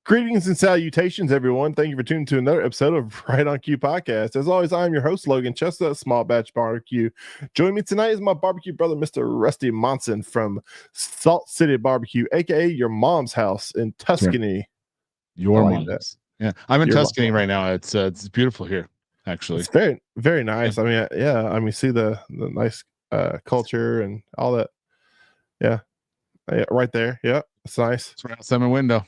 Greetings and salutations, everyone. Thank you for tuning to another episode of Right on Cue Podcast. As always, I'm your host, Logan Chestnut, Small Batch Barbecue. Joining me tonight is my barbecue brother, Mr. Rusty Monson from Salt City Barbecue, aka your mom's house in Tuscany. Your mom's. Yeah, I'm in Tuscany right now. It's beautiful here, actually. It's very, very nice. Yeah. I mean, see the nice culture and all that. Yeah, right there. Yeah, it's nice. It's right outside my window.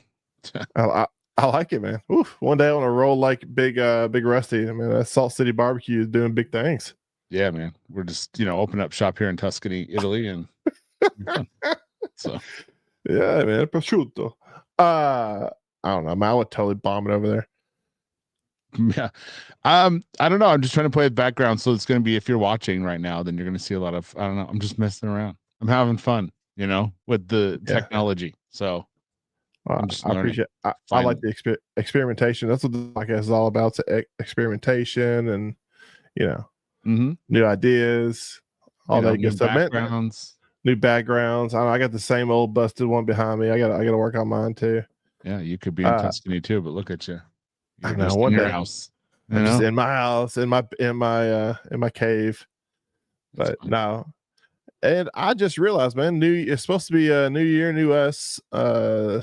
I like it, man. Oof. One day I want to roll like big Rusty. I mean, that Salt City Barbecue is doing big things. Yeah, man. We're just open up shop here in Tuscany, Italy, and so yeah, man. Prosciutto. I don't know, man. I would totally bomb it over there. Yeah. I don't know. I'm just trying to play the background, so it's going to be, if you're watching right now, then you're going to see a lot of, I don't know. I'm just messing around. I'm having fun, with the technology. So. I appreciate. I like the experimentation. That's what the podcast is all about. It's experimentation and new ideas, all that good stuff. New backgrounds. I got the same old busted one behind me. I got to work on mine too. Yeah, you could be in Tuscany too, but look at you. You're I know. In your house. Just in my house, in my cave. But no. And I just realized, man, it's supposed to be a new year, new us,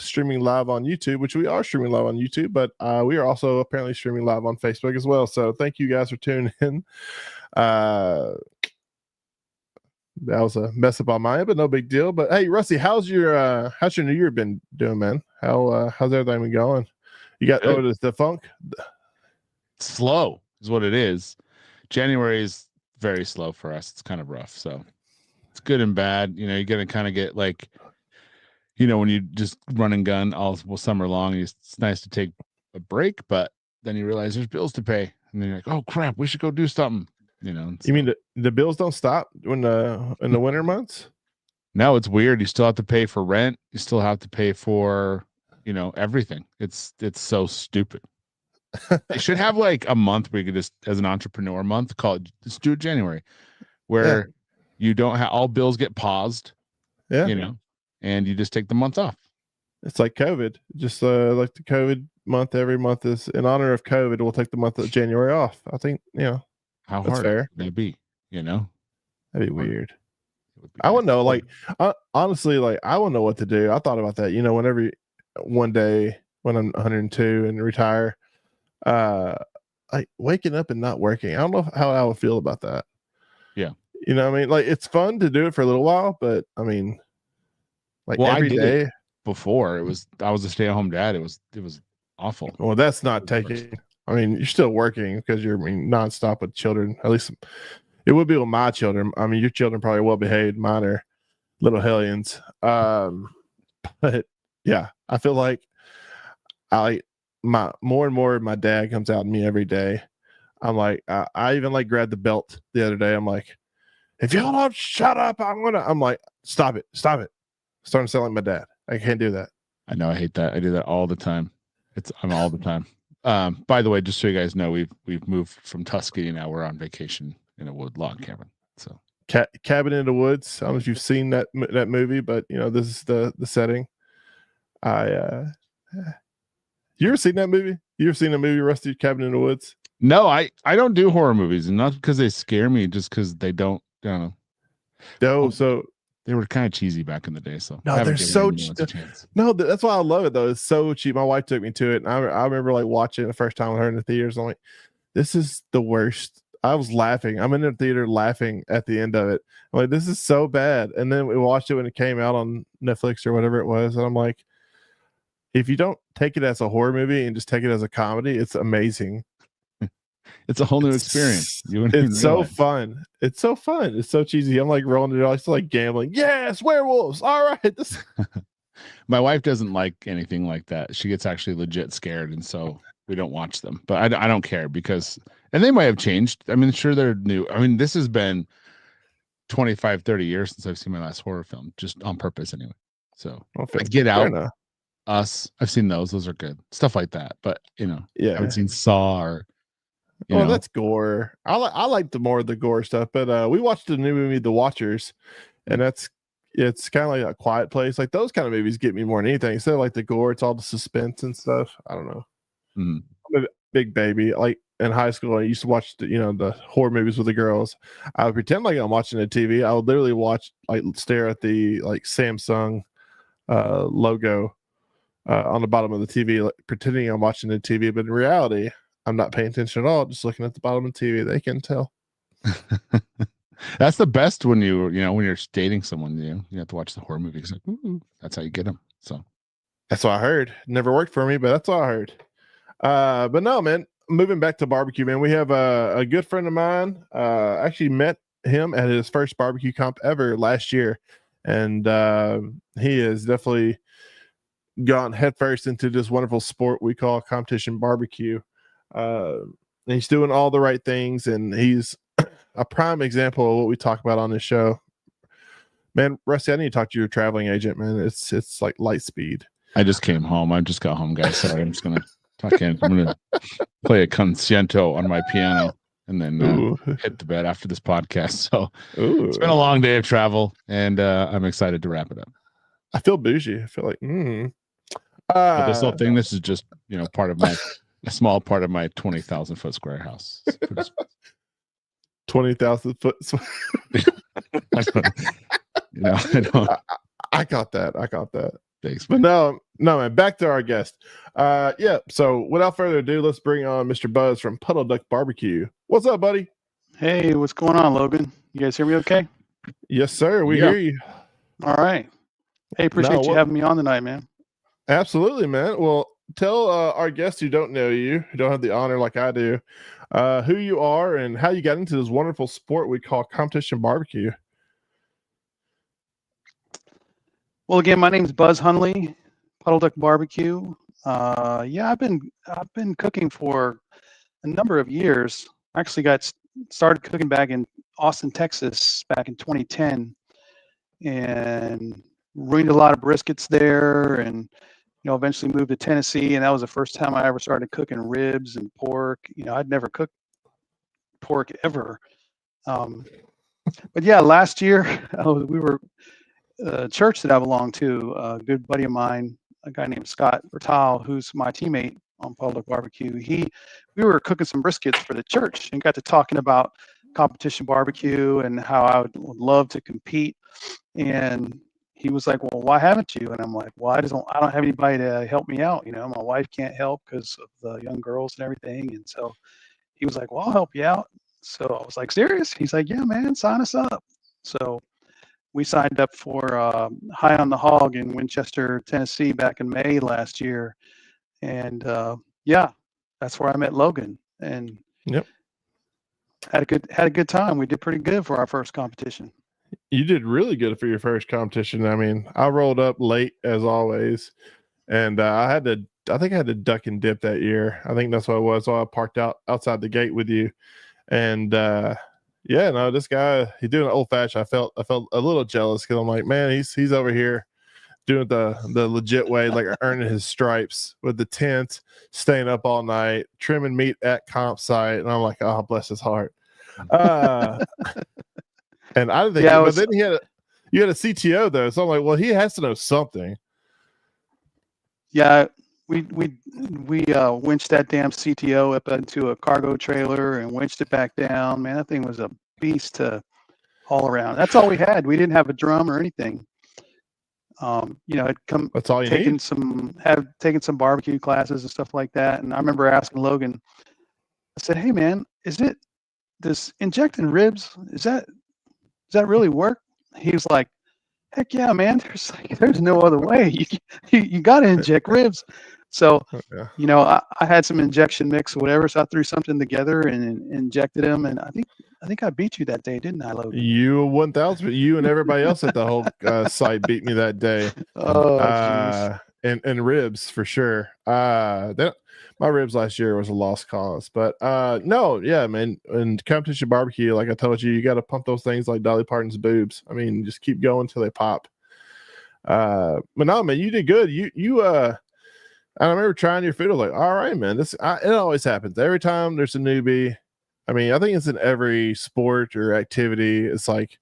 streaming live on YouTube, which we are streaming live on YouTube, but we are also apparently streaming live on Facebook as well. So thank you guys for tuning in. That was a mess up on my end, but no big deal. But hey, Rusty, how's your new year been doing, man? How's everything been going? You got the funk? Slow is what it is. January is very slow for us. It's kind of rough. So it's good and bad. You're going to kind of get like, when you just run and gun all summer long, it's nice to take a break, but then you realize there's bills to pay. And then you're like, oh crap, we should go do something. You mean the bills don't stop in the winter months? No, it's weird. You still have to pay for rent. You still have to pay for, everything. It's so stupid. They should have like a month where you could just, as an entrepreneur month, just do it January, where you don't have all bills get paused, and you just take the month off. It's like COVID, just like the COVID month. Every month is in honor of COVID. We'll take the month of January off. I think how hard would that be? That'd be weird. I wouldn't know. Like honestly, like I wouldn't know what to do. I thought about that. Whenever one day when I'm 102 and retire, like waking up and not working. I don't know how I would feel about that. Yeah. What I mean? Like it's fun to do it for a little while, but I mean, like every day before I was a stay-at-home dad. It was awful. Well, that's not taking. I mean, you're still working because you're nonstop with children. At least it would be with my children. I mean, your children probably well behaved. Mine are little hellions. But yeah, I feel like more and more my dad comes out in me every day. I'm like, I even like grabbed the belt the other day. I'm like, if y'all don't shut up, I'm like, stop it. Starting to sound like my dad. I can't do that. I know. I hate that. I do that all the time. I'm all the time. By the way, just so you guys know, we've moved from Tuscany. Now we're on vacation in a wood log cabin. So cabin in the woods. I don't know if you've seen that movie, but this is the setting. You ever seen that movie? You ever seen a movie, Rusty, Cabin in the Woods? No, I don't do horror movies, and not because they scare me, just because they don't. I don't know. No, so they were kind of cheesy back in the day. So no, they're so cheap. No, that's why I love it though. It's so cheap. My wife took me to it, and I remember like watching it the first time with her in the theaters. I'm like, this is the worst. I was laughing. I'm in the theater laughing at the end of it. I'm like, this is so bad. And then we watched it when it came out on Netflix or whatever it was, and I'm like, if you don't take it as a horror movie and just take it as a comedy, it's amazing. It's a whole new experience. It's so fun. It's so fun. It's so cheesy. I'm like rolling it. I still like gambling. Yes, werewolves. All right. My wife doesn't like anything like that. She gets actually legit scared, and so we don't watch them. But I don't care because, and they might have changed. I mean, sure, they're new. I mean, this has been 25, 30 years since I've seen my last horror film, just on purpose anyway. So Get Out, Us. I've seen those. Those are good. Stuff like that. But I haven't seen Saw or. That's gore. I like the more of the gore stuff, but we watched the new movie The Watchers, and it's kind of like A Quiet Place. Like those kind of movies get me more than anything. Instead of like the gore, it's all the suspense and stuff. I don't know. Mhm. I'm a big baby. Like in high school, I used to watch the horror movies with the girls. I would pretend like I'm watching the TV. I would literally stare at the like Samsung logo on the bottom of the TV, like, pretending I'm watching the TV. But in reality, I'm not paying attention at all. Just looking at the bottom of the TV. They can tell. That's the best when when you're dating someone, you have to watch the horror movies. Like, that's how you get them. So that's what I heard. Never worked for me, but that's what I heard. But no, man, moving back to barbecue, man, we have a good friend of mine. Actually met him at his first barbecue comp ever last year. And he has definitely gone headfirst into this wonderful sport we call competition barbecue. He's doing all the right things, and he's a prime example of what we talk about on this show. Man, Rusty, I need to talk to your traveling agent, man. It's like light speed. I just came home. I just got home, guys. Sorry, I'm just gonna tuck in. I'm gonna play a concerto on my piano and then hit the bed after this podcast. So it's been a long day of travel, and I'm excited to wrap it up. I feel bougie. I feel like but this whole thing, this is just part of a small part of my 20,000 foot square house. 20,000 foot. I got that. Thanks, but no, man. Back to our guest. So without further ado, let's bring on Mr. Buzz from Puddleduck Barbecue. What's up, buddy? Hey, what's going on, Logan? You guys hear me okay? Yes, sir. We hear you. All right. Hey, appreciate you having me on tonight, man. Absolutely, man. Well, tell our guests who don't know you, who don't have the honor like I do, who you are and how you got into this wonderful sport we call competition barbecue. Well, again, my name is Buzz Hunley, Puddleduck Barbecue. I've been cooking for a number of years. I actually got started cooking back in Austin, Texas, back in 2010, and ruined a lot of briskets there, and eventually moved to Tennessee, and that was the first time I ever started cooking ribs and pork. I'd never cooked pork ever. But yeah, last year we were a church that I belong to, a good buddy of mine, a guy named Scott Bertal, who's my teammate on Puddleduck Barbecue. We were cooking some briskets for the church and got to talking about competition barbecue and how I would love to compete. And he was like, "Well, why haven't you?" And I'm like, "Well, I don't have anybody to help me out. My wife can't help because of the young girls and everything." And so he was like, "Well, I'll help you out." So I was like, "Serious?" He's like, "Yeah, man, sign us up." So we signed up for High on the Hog in Winchester, Tennessee, back in May last year, and that's where I met Logan, and had a good time. We did pretty good for our first competition. You did really good for your first competition. I mean, I rolled up late as always, and I think I had to duck and dip that year. I think that's what it was. So I parked outside the gate with you, and this guy, he's doing an old fashioned. I felt a little jealous because I'm like, man, he's over here doing the legit way, like earning his stripes with the tent, staying up all night, trimming meat at comp site, and I'm like, oh, bless his heart. And I didn't think, but then you had a CTO though, so I'm like, well, he has to know something. Yeah, we winched that damn CTO up into a cargo trailer and winched it back down. Man, that thing was a beast to haul around. That's all we had. We didn't have a drum or anything. That's all you taken need. taken some barbecue classes and stuff like that. And I remember asking Logan, I said, "Hey man, this injecting ribs, does that really work?" He was like, "Heck yeah, man. There's no other way. You got to inject ribs." So, I had some injection mix or whatever. So I threw something together and injected them. And I think I beat you that day, didn't I, Logan? You 1,000. You and everybody else at the whole site beat me that day. Oh, jeez. And ribs for sure. My ribs last year was a lost cause, but man. And competition barbecue, like I told you got to pump those things like Dolly Parton's boobs. I mean, just keep going till they pop. But no, man, you did good. I remember trying your food. I was like, all right, man, it always happens every time there's a newbie. I mean, I think it's in every sport or activity. It's like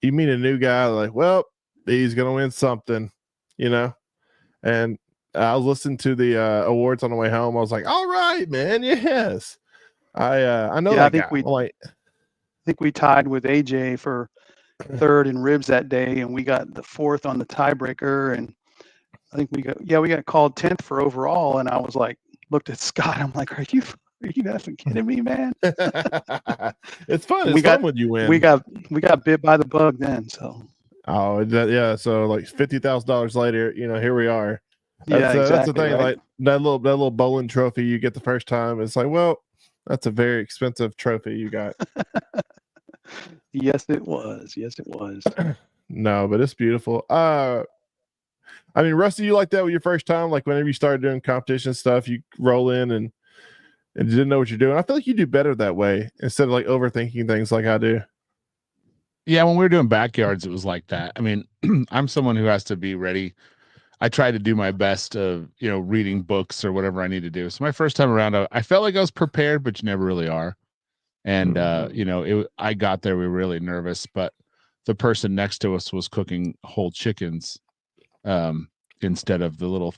you meet a new guy, like, well, he's gonna win something, you know. And I was listening to the awards on the way home. I was like, all right, man, yes. I know that guy. I think we tied with AJ for third in ribs that day, and we got the fourth on the tiebreaker, and I think we got called 10th for overall. And I was like, looked at Scott, I'm like, are you effing kidding me, man? It's fun. It's fun when you win. We got bit by the bug then. So yeah. So like $50,000 later, here we are. Exactly, that's the thing. right? Like that little bowling trophy you get the first time. It's like, well, that's a very expensive trophy you got. Yes, it was. No, but it's beautiful. I mean, Rusty, you like that with your first time? Like whenever you started doing competition stuff, you roll in and didn't know what you're doing. I feel like you do better that way instead of like overthinking things like I do. Yeah, when we were doing backyards, it was like that. I mean, I'm someone who has to be ready. I try to do my best of, reading books or whatever I need to do. So my first time around, I felt like I was prepared, but you never really are. And, I got there, we were really nervous, but the person next to us was cooking whole chickens instead of the little,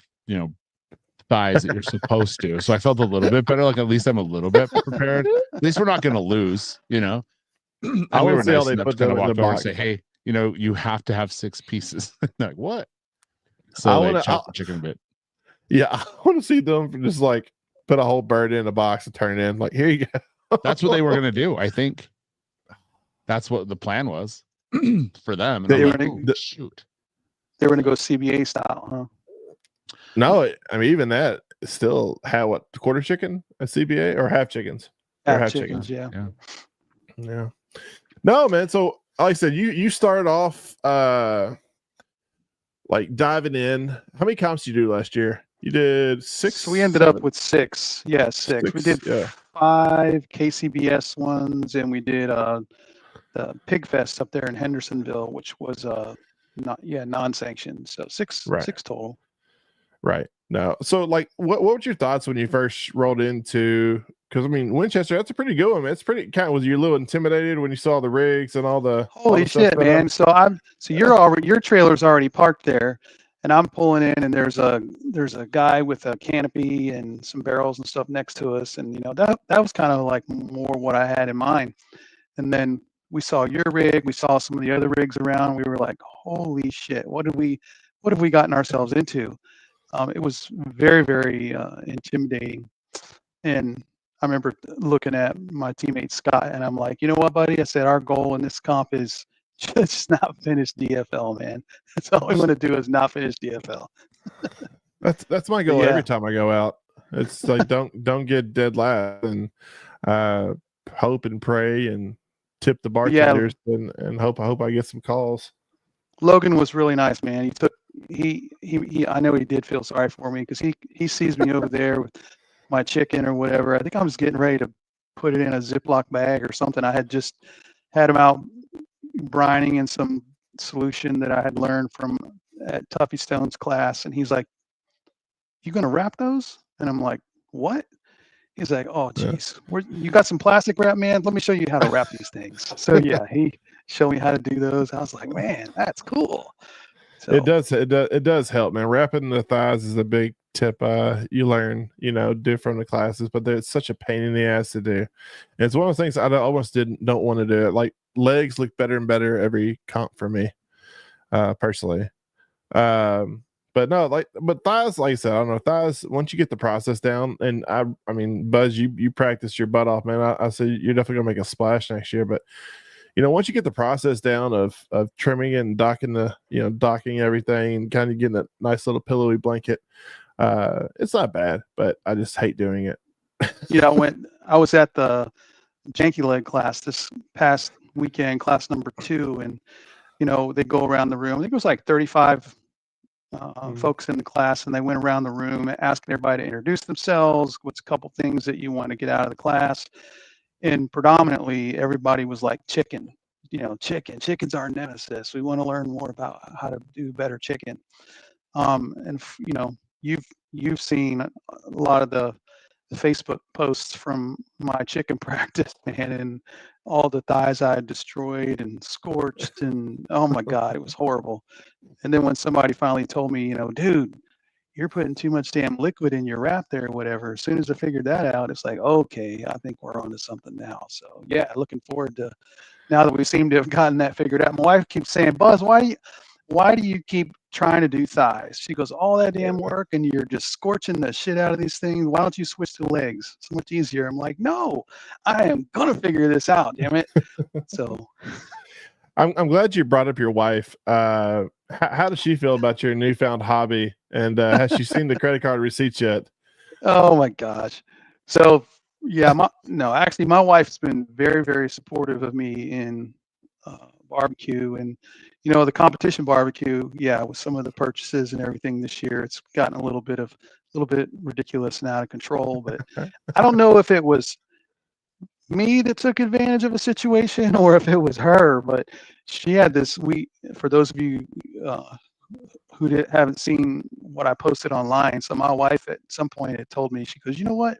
thighs that you're supposed to. So I felt a little bit better. Like at least I'm a little bit prepared. At least we're not going to lose, And I we want were to see how nice they enough put to kind them of in walk the over and box. say, hey, you have to have 6 pieces. Like what? So they chopped the chicken a bit. Yeah, I want to see them just like put a whole bird in a box and turn it in. Like, here you go. That's what they were going to do. I think that's what the plan was for them. And They I'm were like, shoot. They were going to go CBA style, huh? No, I mean, even that still had what, quarter chicken at CBA or half chickens? Half chickens, yeah. No, man. So, like I said, you started off like diving in. How many comps did you do last year? You did 6. So we ended up with 6. Yeah, 6. We did 5 KCBS ones, and we did the Pig Fest up there in Hendersonville, which was non-sanctioned. So 6 total. Right. No. So like what were your thoughts when you first rolled into, because I mean Winchester, that's a pretty good one, man. It's pretty was you a little intimidated when you saw the rigs and all the holy shit, man. So your trailer's already parked there, and I'm pulling in, and there's a guy with a canopy and some barrels and stuff next to us, and that was kind of like more what I had in mind. And then we saw your rig, we saw some of the other rigs around, we were like, holy shit, what have we gotten ourselves into? It was very, very intimidating. And I remember looking at my teammate Scott, and I'm like, you know what, buddy? I said, our goal in this comp is just not finish DFL, man. That's all we want to do is not finish DFL. That's my goal every time I go out. It's like don't get dead last, and hope and pray and tip the bartenders and hope I get some calls. Logan was really nice, man. He I know he did feel sorry for me because he sees me over there with my chicken or whatever. I think I was getting ready to put it in a Ziploc bag or something. I had just had him out brining in some solution that I had learned from at Tuffy Stone's class, and he's like, "You gonna wrap those?" And I'm like, "What?" He's like, "Oh, geez, you got some plastic wrap, man? Let me show you how to wrap these things." So yeah, he showed me how to do those. I was like, "Man, that's cool." So, it does help, man. Wrapping the thighs is a big tip you learn, do from the classes, but it's such a pain in the ass to do. And it's one of those things I almost don't want to do it. Like legs look better and better every comp for me, personally. But no, but thighs, like I said, I don't know, thighs, once you get the process down, and I mean, Buzz, you practice your butt off, man. I say you're definitely gonna make a splash next year, but once you get the process down of trimming and docking docking everything and kind of getting a nice little pillowy blanket, it's not bad, but I just hate doing it. I was at the janky leg class this past weekend, class number 2, and they go around the room. I think it was like 35 folks in the class, and they went around the room asking everybody to introduce themselves. What's a couple things that you want to get out of the class? And predominantly everybody was like chicken. Chicken's our nemesis. We want to learn more about how to do better chicken. And you've seen a lot of the Facebook posts from my chicken practice, man, and all the thighs I had destroyed and scorched, and oh my God, it was horrible. And then when somebody finally told me, dude, you're putting too much damn liquid in your wrap there or whatever. As soon as I figured that out, it's like, okay, I think we're on to something now. So yeah, looking forward to now that we seem to have gotten that figured out. My wife keeps saying, Buzz, why do you keep trying to do thighs? She goes, all that damn work and you're just scorching the shit out of these things. Why don't you switch to legs? It's much easier. I'm like, no, I am gonna figure this out, damn it. So I'm glad you brought up your wife. How does she feel about your newfound hobby? And has she seen the credit card receipts yet? Oh my gosh. So yeah, actually my wife's been very, very supportive of me in barbecue, and the competition barbecue. Yeah, with some of the purchases and everything this year, it's gotten a little bit ridiculous and out of control. But I don't know if it was me that took advantage of a situation or if it was her. But she had this. For those of you who haven't seen what I posted online, so my wife at some point had told me, she goes, you know what?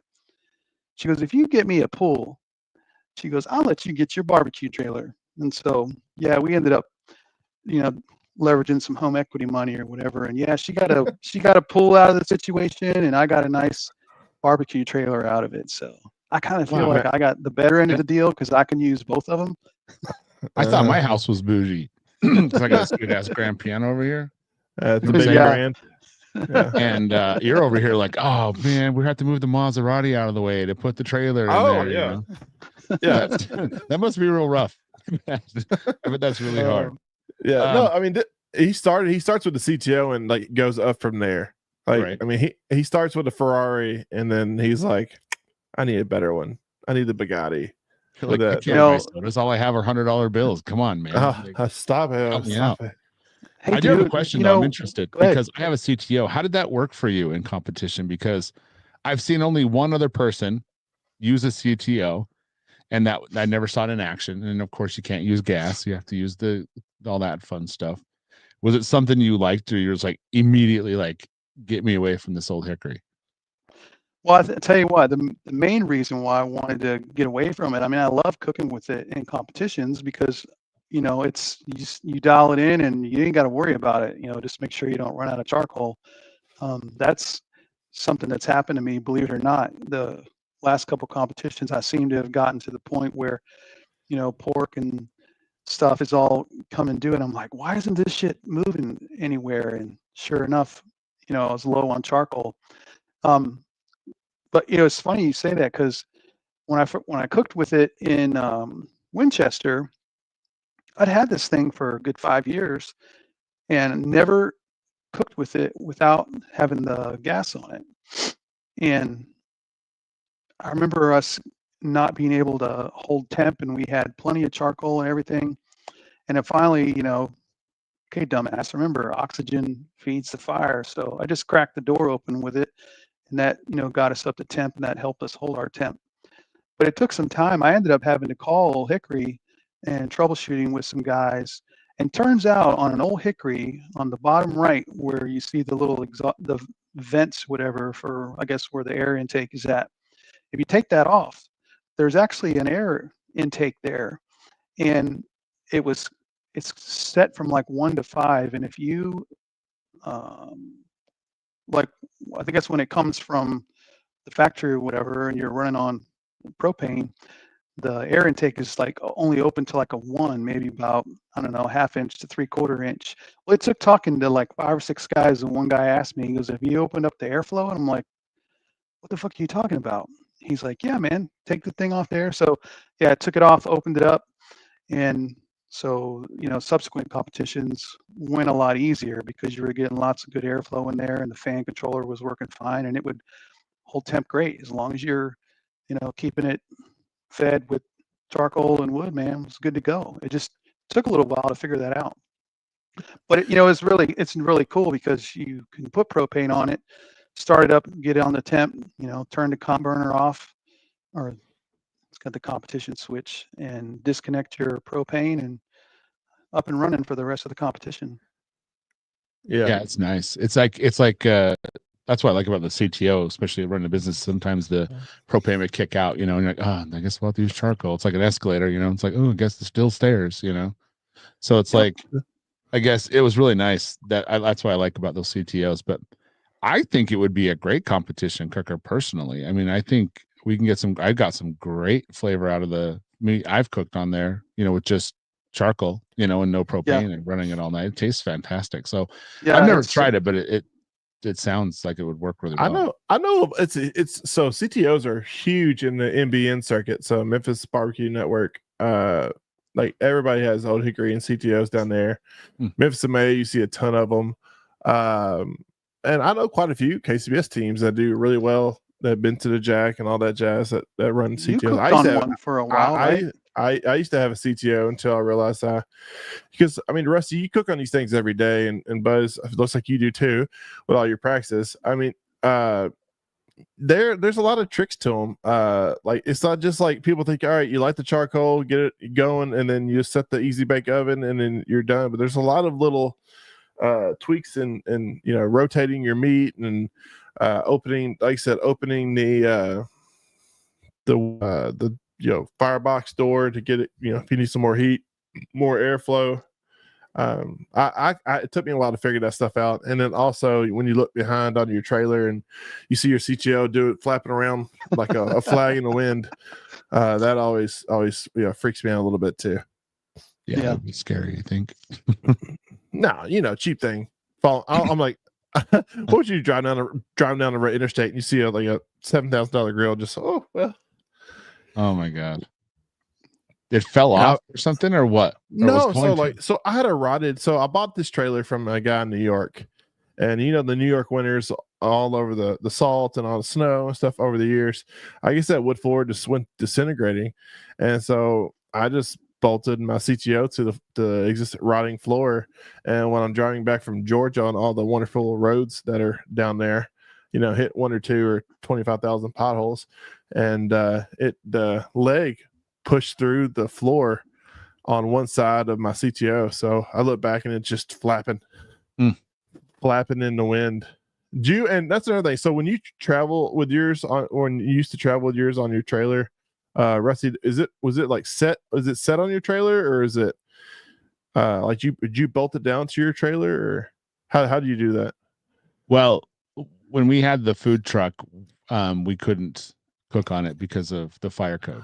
She goes, if you get me a pool, she goes, I'll let you get your barbecue trailer. And so, yeah, we ended up, leveraging some home equity money or whatever. And yeah, she got a pool out of the situation, and I got a nice barbecue trailer out of it. So I kind of feel like I got the better end of the deal because I can use both of them. I thought my house was bougie because I got a sweet ass grand piano over here. It's a big brand. Yeah. And you're over here like, oh man, we have to move the Maserati out of the way to put the trailer in there. Yeah. Yeah. That must be real rough. I bet that's really hard. Yeah. No, I mean, he starts with the CTO and like goes up from there. Like, right. I mean, he starts with a Ferrari and then he's like, I need a better one. I need the Bugatti. Like, I can't buy sodas. All I have are $100 bills. Come on, man. Stop it. Stop it. Hey, I do have a question, though. I'm interested because I have a CTO. How did that work for you in competition? Because I've seen only one other person use a CTO, and that I never saw it in action. And of course, you can't use gas. You have to use all that fun stuff. Was it something you liked, or you're just like immediately like, get me away from this old hickory? Well, I tell you what, the main reason why I wanted to get away from it, I mean, I love cooking with it in competitions because it's you dial it in and you ain't got to worry about it. Just make sure you don't run out of charcoal. That's something that's happened to me, believe it or not. The last couple competitions, I seem to have gotten to the point where, pork and stuff is all coming due, and I'm like, why isn't this shit moving anywhere? And sure enough, I was low on charcoal. But it's funny you say that because when I cooked with it in Winchester, I'd had this thing for a good 5 years and never cooked with it without having the gas on it. And I remember us not being able to hold temp, and we had plenty of charcoal and everything. And then finally, okay, dumbass, remember, oxygen feeds the fire. So I just cracked the door open with it, and that, got us up to temp, and that helped us hold our temp. But it took some time. I ended up having to call Old Hickory and troubleshooting with some guys. And turns out on an Old Hickory, on the bottom right, where you see the little the vents, whatever, for, I guess, where the air intake is at, if you take that off, there's actually an air intake there. And it's set from like 1 to 5. And if you, like, I think that's when it comes from the factory or whatever, and you're running on propane, the air intake is like only open to like a 1, maybe about, I don't know, 1/2 inch to 3/4 inch. Well, it took talking to like 5 or 6 guys, and one guy asked me, he goes, have you opened up the airflow? And I'm like, what the fuck are you talking about? He's like, yeah, man, take the thing off there. So yeah, I took it off, opened it up, and so subsequent competitions went a lot easier because you were getting lots of good airflow in there, and the fan controller was working fine, and it would hold temp great as long as you're keeping it fed with charcoal and wood. Man, it was good to go. It just took a little while to figure that out, but it's really cool because you can put propane on it, start it up, get it on the temp, turn the comp burner off, or it's got the competition switch, and disconnect your propane, and up and running for the rest of the competition. Yeah, it's nice. It's like that's what I like about the CTO, especially running a business. Sometimes the propane would kick out, and you're like, oh, I guess we'll have to use charcoal. It's like an escalator, it's like, oh, I guess there's still stairs, So it's like, I guess it was really nice that's what I like about those CTOs. But I think it would be a great competition cooker personally. I mean, I think we can get I got some great flavor out of the meat I've cooked on there, with just charcoal, and no propane and running it all night. It tastes fantastic. So I've never tried it, but it sounds like it would work really well. I know it's so CTOs are huge in the MBN circuit. So Memphis Barbecue Network, like everybody has Old Hickory and CTOs down there. Memphis and May, you see a ton of them. And I know quite a few KCBS teams that do really well. That have been to the Jack and all that jazz that run CTOs. You cooked on one for a while, right? I used to have a CTO until I realized because I mean, Rusty, you cook on these things every day, and Buzz, it looks like you do too with all your practice. I mean, there's a lot of tricks to them. Like it's not just like people think, all right, you light the charcoal, get it going, and then you set the easy bake oven, and then you're done. But there's a lot of little tweaks and rotating your meat and opening, like I said, opening the firebox door to get it, if you need some more heat, more airflow. It took me a while to figure that stuff out. And then also when you look behind on your trailer and you see your CTO do it flapping around like a flag in the wind, that always freaks me out a little bit too. Yeah. That'd be scary, I think. No, cheap thing. I'm like, what would you drive down the interstate and you see like a $7,000 grill? Just oh my god, it fell off or something or what? No, so I had a rotted. So I bought this trailer from a guy in New York, and the New York winters all over the salt and all the snow and stuff over the years. I guess that wood floor just went disintegrating, and so I just bolted my CTO to the existing rotting floor. And when I'm driving back from Georgia on all the wonderful roads that are down there, hit 1 or 2 or 25,000 potholes, and the leg pushed through the floor on one side of my CTO. So I look back and it's just flapping in the wind. And that's another thing. So when you travel with yours or when you used to travel with yours on your trailer, Rusty, was it like set? Was it set on your trailer, or is it like did you bolt it down to your trailer, or how do you do that? Well, when we had the food truck, we couldn't cook on it because of the fire code.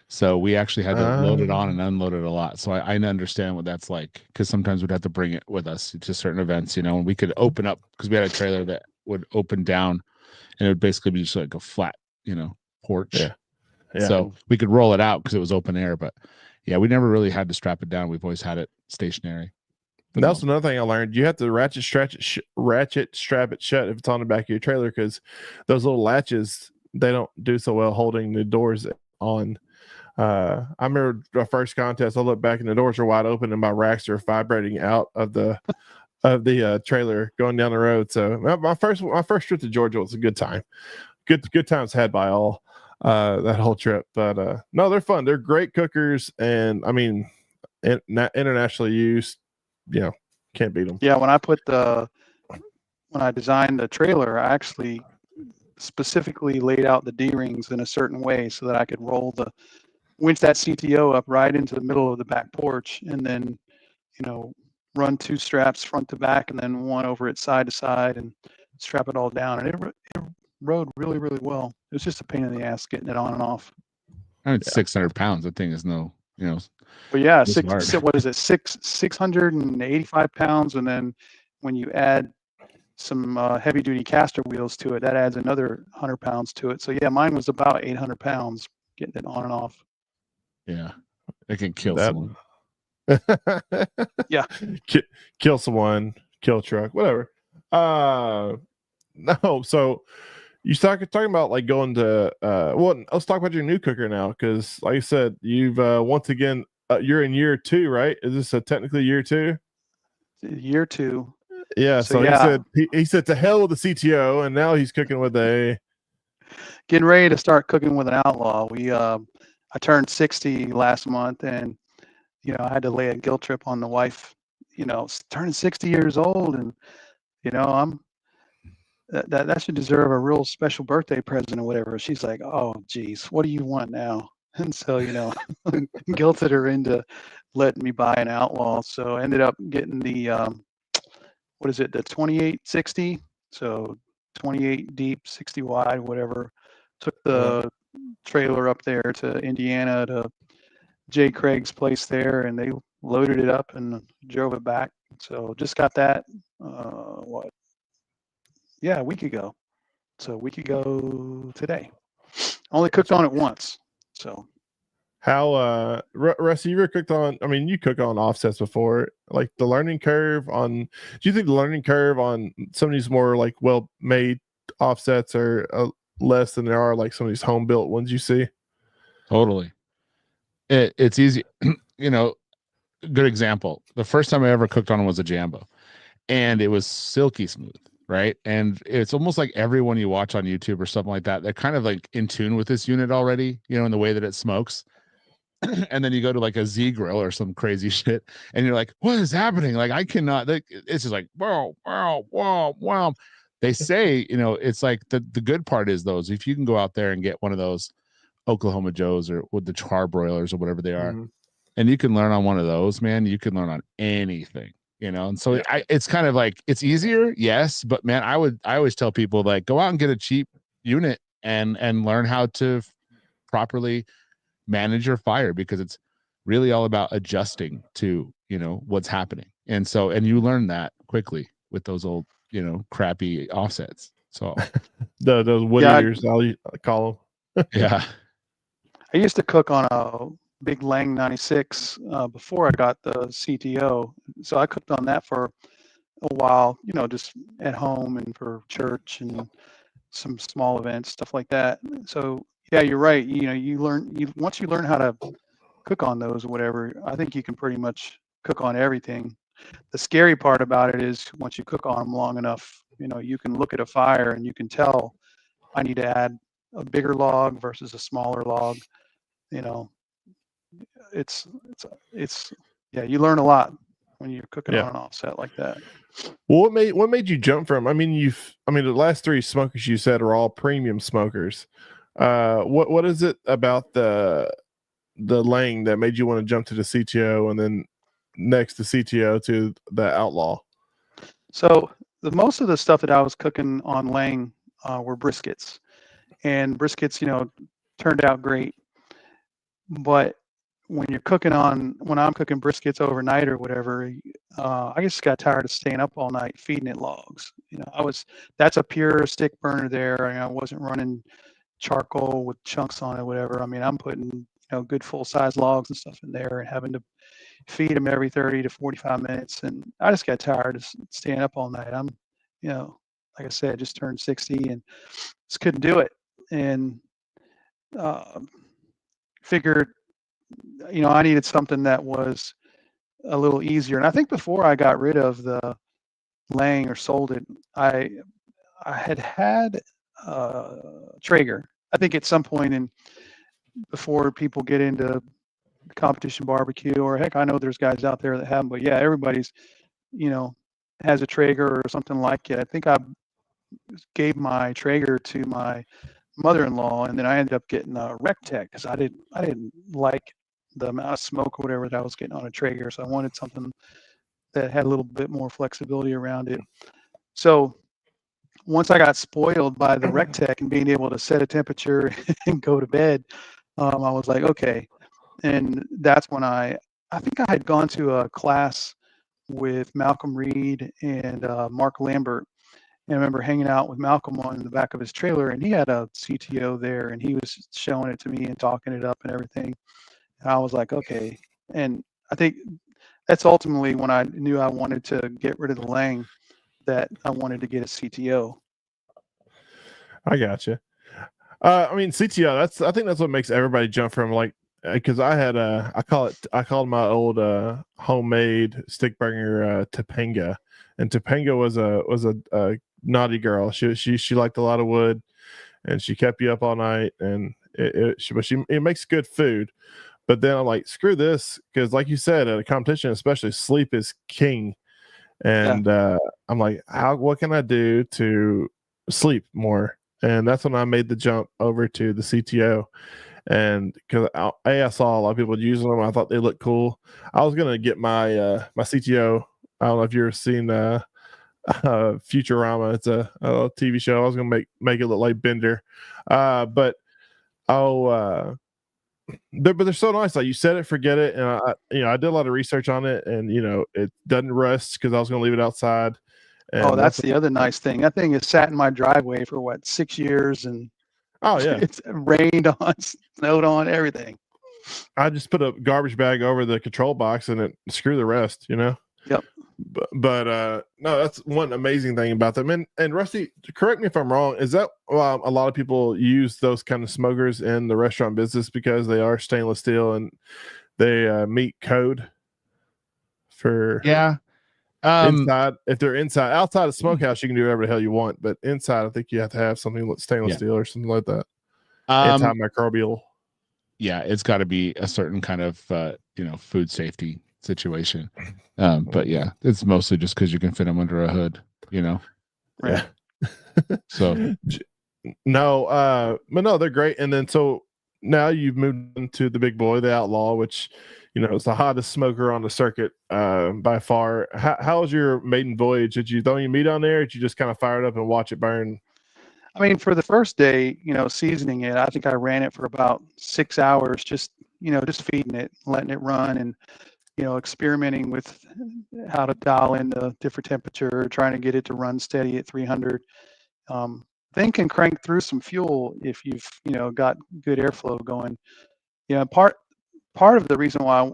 So we actually had to load it on and unload it a lot. So I understand what that's like, because sometimes we'd have to bring it with us to certain events, and we could open up, because we had a trailer that would open down and it would basically be just like a flat, porch. Yeah. So we could roll it out because it was open air. But yeah, we never really had to strap it down. We've always had it stationary. And that's another thing I learned. You have to ratchet strap it shut if it's on the back of your trailer, because those little latches, they don't do so well holding the doors on. I remember our first contest, I looked back and the doors were wide open and my racks are vibrating out of the trailer going down the road. So my first trip to Georgia was a good time. Good times had by all that whole trip. But no, they're fun. They're great cookers, and I mean, internationally used, can't beat them. Yeah, when I designed the trailer, I actually specifically laid out the D-rings in a certain way so that I could winch that CTO up right into the middle of the back porch, and then, run 2 straps front to back, and then one over it side to side, and strap it all down. And it rode really, really well. It was just a pain in the ass getting it on and off. I mean, 600 pounds. That thing is no, But yeah, what is it? 685 pounds, and then when you add some heavy duty caster wheels to it, that adds another 100 pounds to it. So yeah, mine was about 800 pounds getting it on and off. Yeah, it can kill someone. Yeah, kill someone, kill a truck, whatever. No, so you start talking about like going to let's talk about your new cooker now, because like I said, you've once again you're in year 2, right? Is this technically year 2? Year 2. Yeah, so he said to hell with the CTO, and now he's cooking with getting ready to start cooking with an outlaw. I turned 60 last month, and I had to lay a guilt trip on the wife, turning 60 years old, and that should deserve a real special birthday present or whatever. She's like, oh, geez, what do you want now? And so, guilted her into letting me buy an Outlaw. So I ended up getting the, what is it, the 2860? So 28 deep, 60 wide, whatever. Took the trailer up there to Indiana to Jay Craig's place there, and they loaded it up and drove it back. So just got that, a week ago. So a week ago today. Only cooked on it once. So how Rusty, you ever cooked on, I mean, you cook on offsets before, like the learning curve on, do you think the learning curve on some of these more like well made offsets are less than there are like some of these home built ones you see? Totally. It's easy. Good example. The first time I ever cooked on it was a Jambo, and it was silky smooth, right? And it's almost like everyone you watch on YouTube or something like that, they're kind of like in tune with this unit already, in the way that it smokes. And then you go to like a Z grill or some crazy shit, and you're like, what is happening? Like, I cannot, it's just like, wow, wow, wow, wow. They say, it's like the good part is those, if you can go out there and get one of those Oklahoma Joes or with the char broilers or whatever they are, and you can learn on one of those, man, you can learn on anything, and so it's kind of like, it's easier, yes, but man, I always tell people, like, go out and get a cheap unit and learn how to properly manage your fire, because it's really all about adjusting to what's happening. And you learn that quickly with those old crappy offsets. So those wood eaters, I'll call them. Yeah. I used to cook on a big Lang 96 before I got the CTO. So I cooked on that for a while, just at home and for church and some small events, stuff like that. So yeah, you're right. Once you learn how to cook on those or whatever, I think you can pretty much cook on everything. The scary part about it is once you cook on them long enough, you can look at a fire and you can tell I need to add a bigger log versus a smaller log. It's you learn a lot when you're cooking on an offset like that. Well, what made you jump from? I mean, the last three smokers you said are all premium smokers. What is it about the Lang that made you want to jump to the CTO and then next the CTO to the Outlaw? So most of the stuff that I was cooking on Lang were briskets, and briskets, turned out great. But when I'm cooking briskets overnight or whatever, I just got tired of staying up all night feeding it logs. That's a pure stick burner there. I wasn't running charcoal with chunks on it, whatever. I mean, I'm putting, good full size logs and stuff in there and having to feed them every 30 to 45 minutes. And I just got tired of staying up all night. I'm, like I said, just turned 60 and just couldn't do it. And figured, I needed something that was a little easier. And I think before I got rid of the Lang or sold it, I had Traeger. I think at some point before people get into competition barbecue, or heck, I know there's guys out there that have them, but yeah, everybody's, has a Traeger or something like it. I think I gave my Traeger to my mother-in-law, and then I ended up getting a Rectech because I didn't like the amount of smoke or whatever that I was getting on a Traeger, so I wanted something that had a little bit more flexibility around it. So once I got spoiled by the Rectech and being able to set a temperature and go to bed, I was like, okay. And that's when I think I had gone to a class with Malcolm Reed and Mark Lambert. And I remember hanging out with Malcolm on the back of his trailer, and he had a CTO there, and he was showing it to me and talking it up and everything. And I was like, okay. And I think that's ultimately when I knew I wanted to get rid of the Lang, that I wanted to get a CTO. I gotcha. CTO, I think that's what makes everybody jump from, like, because I called my old homemade stick burner Topanga, and Topanga was a naughty girl. She liked a lot of wood, and she kept you up all night, and it makes good food. But then I'm like, screw this, because like you said, at a competition, especially, sleep is king. And I'm like, what can I do to sleep more. And that's when I made the jump over to the CTO. And because I saw a lot of people using them, I thought they looked cool. I was gonna get my my CTO. I don't know if you've ever seen Futurama. It's a TV show. I was gonna make it look like Bender, but but they're so nice. Like you set it, forget it, and I did a lot of research on it, and it doesn't rust because I was gonna leave it outside. And that's the other nice thing. That thing has sat in my driveway for 6 years, and oh yeah, it's rained on, snowed on, everything. I just put a garbage bag over the control box and screw the rest. Yep. But no, that's one amazing thing about them. And Rusty, correct me if I'm wrong. Is that a lot of people use those kind of smokers in the restaurant business because they are stainless steel and they meet code for inside. If they're inside, outside of smokehouse, you can do whatever the hell you want. But inside, I think you have to have something like stainless steel or something like that. Antimicrobial. Yeah, it's got to be a certain kind of food safety situation. But yeah, it's mostly just because you can fit them under a hood, Right. So no, but no, they're great. And then so now you've moved into the big boy, the Outlaw, which it's the hottest smoker on the circuit by far. How was your maiden voyage? Did you throw any meat on there? Or did you just kind of fire it up and watch it burn? I mean, for the first day, seasoning it, I think I ran it for about 6 hours, just feeding it, letting it run, and experimenting with how to dial in the different temperature, trying to get it to run steady at 300. Then can crank through some fuel if you've got good airflow going. Part of the reason why I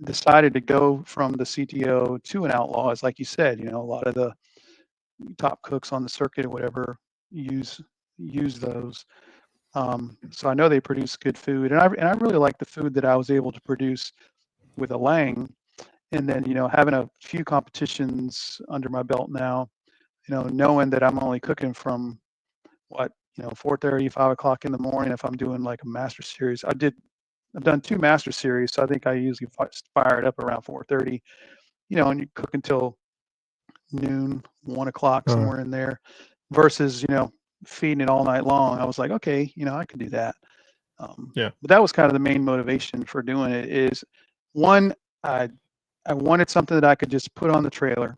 decided to go from the CTO to an Outlaw is, like you said, a lot of the top cooks on the circuit or whatever use those. So I know they produce good food, and I really like the food that I was able to produce with a Lang. And then having a few competitions under my belt now, knowing that I'm only cooking from 4:30, 5 o'clock in the morning if I'm doing like a master series. I've done 2 master series, so I think I usually fire it up around 4:30, and you cook until noon, 1 o'clock, somewhere in there, versus feeding it all night long. I was like, okay, I could do that. But that was kind of the main motivation for doing it. Is one, I wanted something that I could just put on the trailer.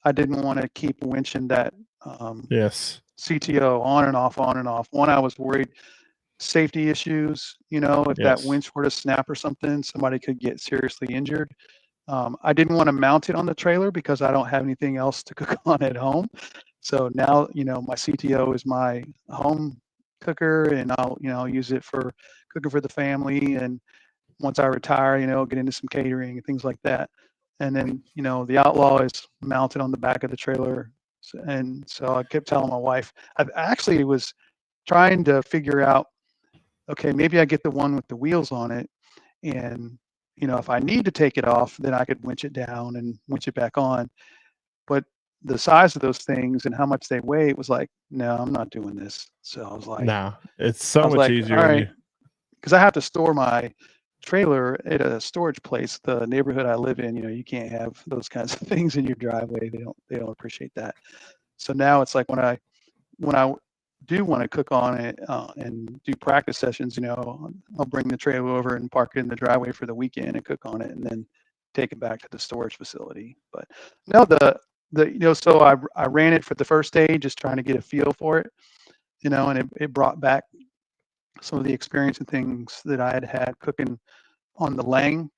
I didn't want to keep winching that CTO on and off. One, I was worried safety issues. If that winch were to snap or something, somebody could get seriously injured. I didn't want to mount it on the trailer because I don't have anything else to cook on at home. So now, my CTO is my home cooker, and I'll use it for cooking for the family. And once I retire, get into some catering and things like that. And then, the Outlaw is mounted on the back of the trailer. And so I kept telling my wife, I actually was trying to figure out, okay, maybe I get the one with the wheels on it. And, if I need to take it off, then I could winch it down and winch it back on. But the size of those things and how much they weigh, it was like, no, I'm not doing this. So I was like, no, it's so much easier. All right, because I have to store my trailer at a storage place. The neighborhood I live in, you can't have those kinds of things in your driveway. They don't appreciate that. So now it's like when I do want to cook on it and do practice sessions, I'll bring the trailer over and park it in the driveway for the weekend and cook on it, and then take it back to the storage facility. But no, so I ran it for the first day, just trying to get a feel for it, and it brought back some of the experience and things that I had cooking on the Lang.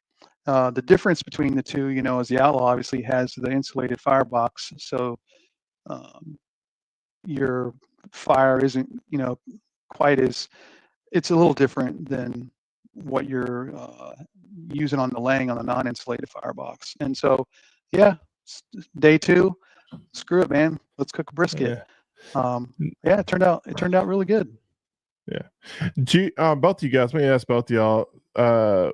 The difference between the two, is the Outlaw obviously has the insulated firebox, so your fire isn't, quite as, it's a little different than what you're using on the Lang on the non-insulated firebox. And so, day 2, screw it, man. Let's cook a brisket. It turned out really good. Yeah. Both of you guys, let me ask both of y'all,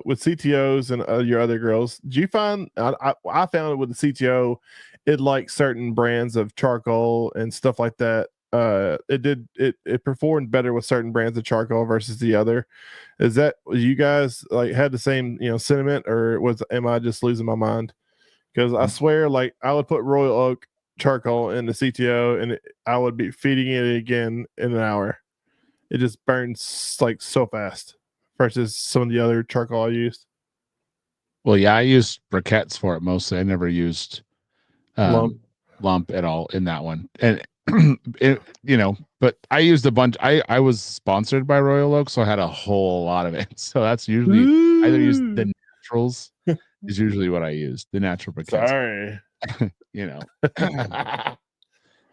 with CTOs and your other girls, do you find, I found it with the CTO, it liked certain brands of charcoal and stuff like that. It performed better with certain brands of charcoal versus the other. Is that, you guys like had the same, sentiment, or am I just losing my mind? Because I swear, like I would put Royal Oak charcoal in the CTO, and I would be feeding it again in an hour. It just burns like so fast versus some of the other charcoal I used. Well, yeah, I used briquettes for it mostly. I never used lump at all in that one. And but I used a bunch. I was sponsored by Royal Oak, so I had a whole lot of it. So that's usually either use the naturals is usually what I use, the natural briquettes. Sorry. Yeah.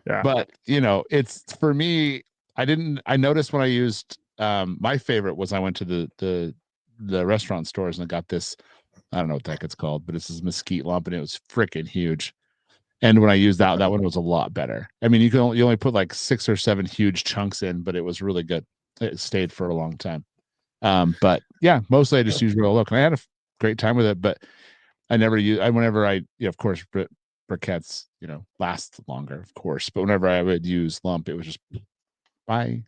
But it's for me, I noticed when I used my favorite was I went to the restaurant stores and I got this, I don't know what the heck it's called, but it's this mesquite lump and it was freaking huge. And when I used that one was a lot better. I mean, you only put like 6 or 7 huge chunks in, but it was really good. It stayed for a long time. But yeah, mostly I just use Royal Oak, and I had a great time with it. But I never use. Whenever I, of course, briquettes, last longer, of course. But whenever I would use lump, it was just bye.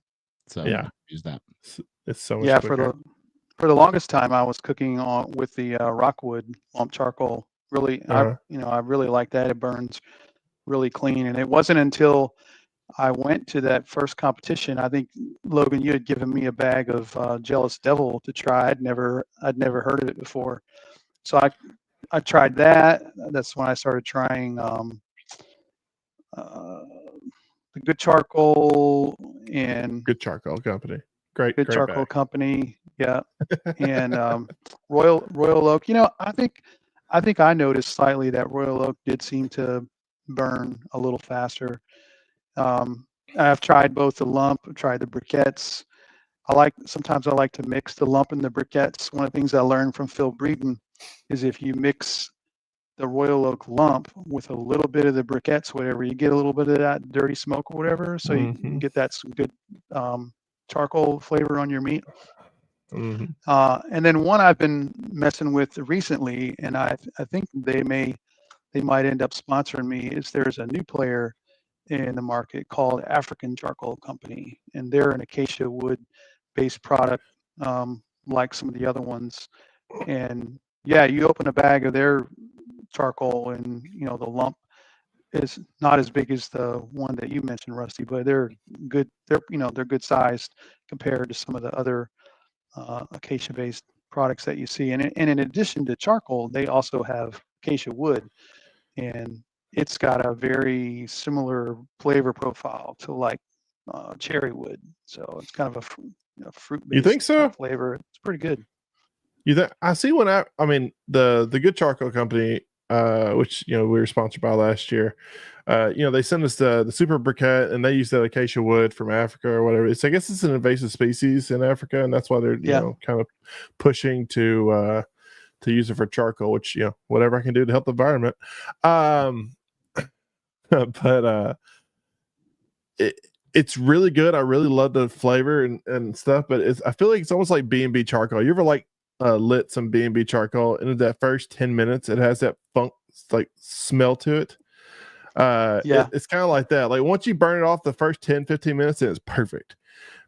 So yeah, use that. It's so much quicker. For the longest time, I was cooking with the Rockwood lump charcoal. Really, I really like that. It burns really clean. And it wasn't until I went to that first competition, I think, Logan, you had given me a bag of Jealous Devil to try. I'd never heard of it before. So I tried that. That's when I started trying the Good Charcoal and Good Charcoal Company. Great Charcoal bag. Company. Yeah. And Royal Oak. I think I noticed slightly that Royal Oak did seem to burn a little faster. I've tried both the lump, tried the briquettes. Sometimes I like to mix the lump and the briquettes. One of the things I learned from Phil Breeden is if you mix the Royal Oak lump with a little bit of the briquettes, whatever, you get a little bit of that dirty smoke or whatever. So you can get that some good charcoal flavor on your meat. And then one I've been messing with recently, and I think they might end up sponsoring me, is there's a new player in the market called African Charcoal Company, and they're an acacia wood based product, like some of the other ones. And yeah, you open a bag of their charcoal and the lump is not as big as the one that you mentioned, Rusty, but they're good. They're good sized compared to some of the other acacia based products that you see. And in addition to charcoal, they also have acacia wood, and it's got a very similar flavor profile to like cherry wood. So it's kind of a fruit based You think so? flavor. It's pretty good. I see when I mean the Good Charcoal Company, which we were sponsored by last year. They send us the super briquette, and they use that acacia wood from Africa or whatever. I guess it's an invasive species in Africa, and that's why they're kind of pushing to use it for charcoal, which whatever I can do to help the environment. But it's really good. I really love the flavor and stuff, but I feel like it's almost like B&B charcoal. You ever lit some B&B charcoal, and in that first 10 minutes it has that funk like smell to it? It's kind of like that. Like once you burn it off the first 10-15 minutes, it's perfect,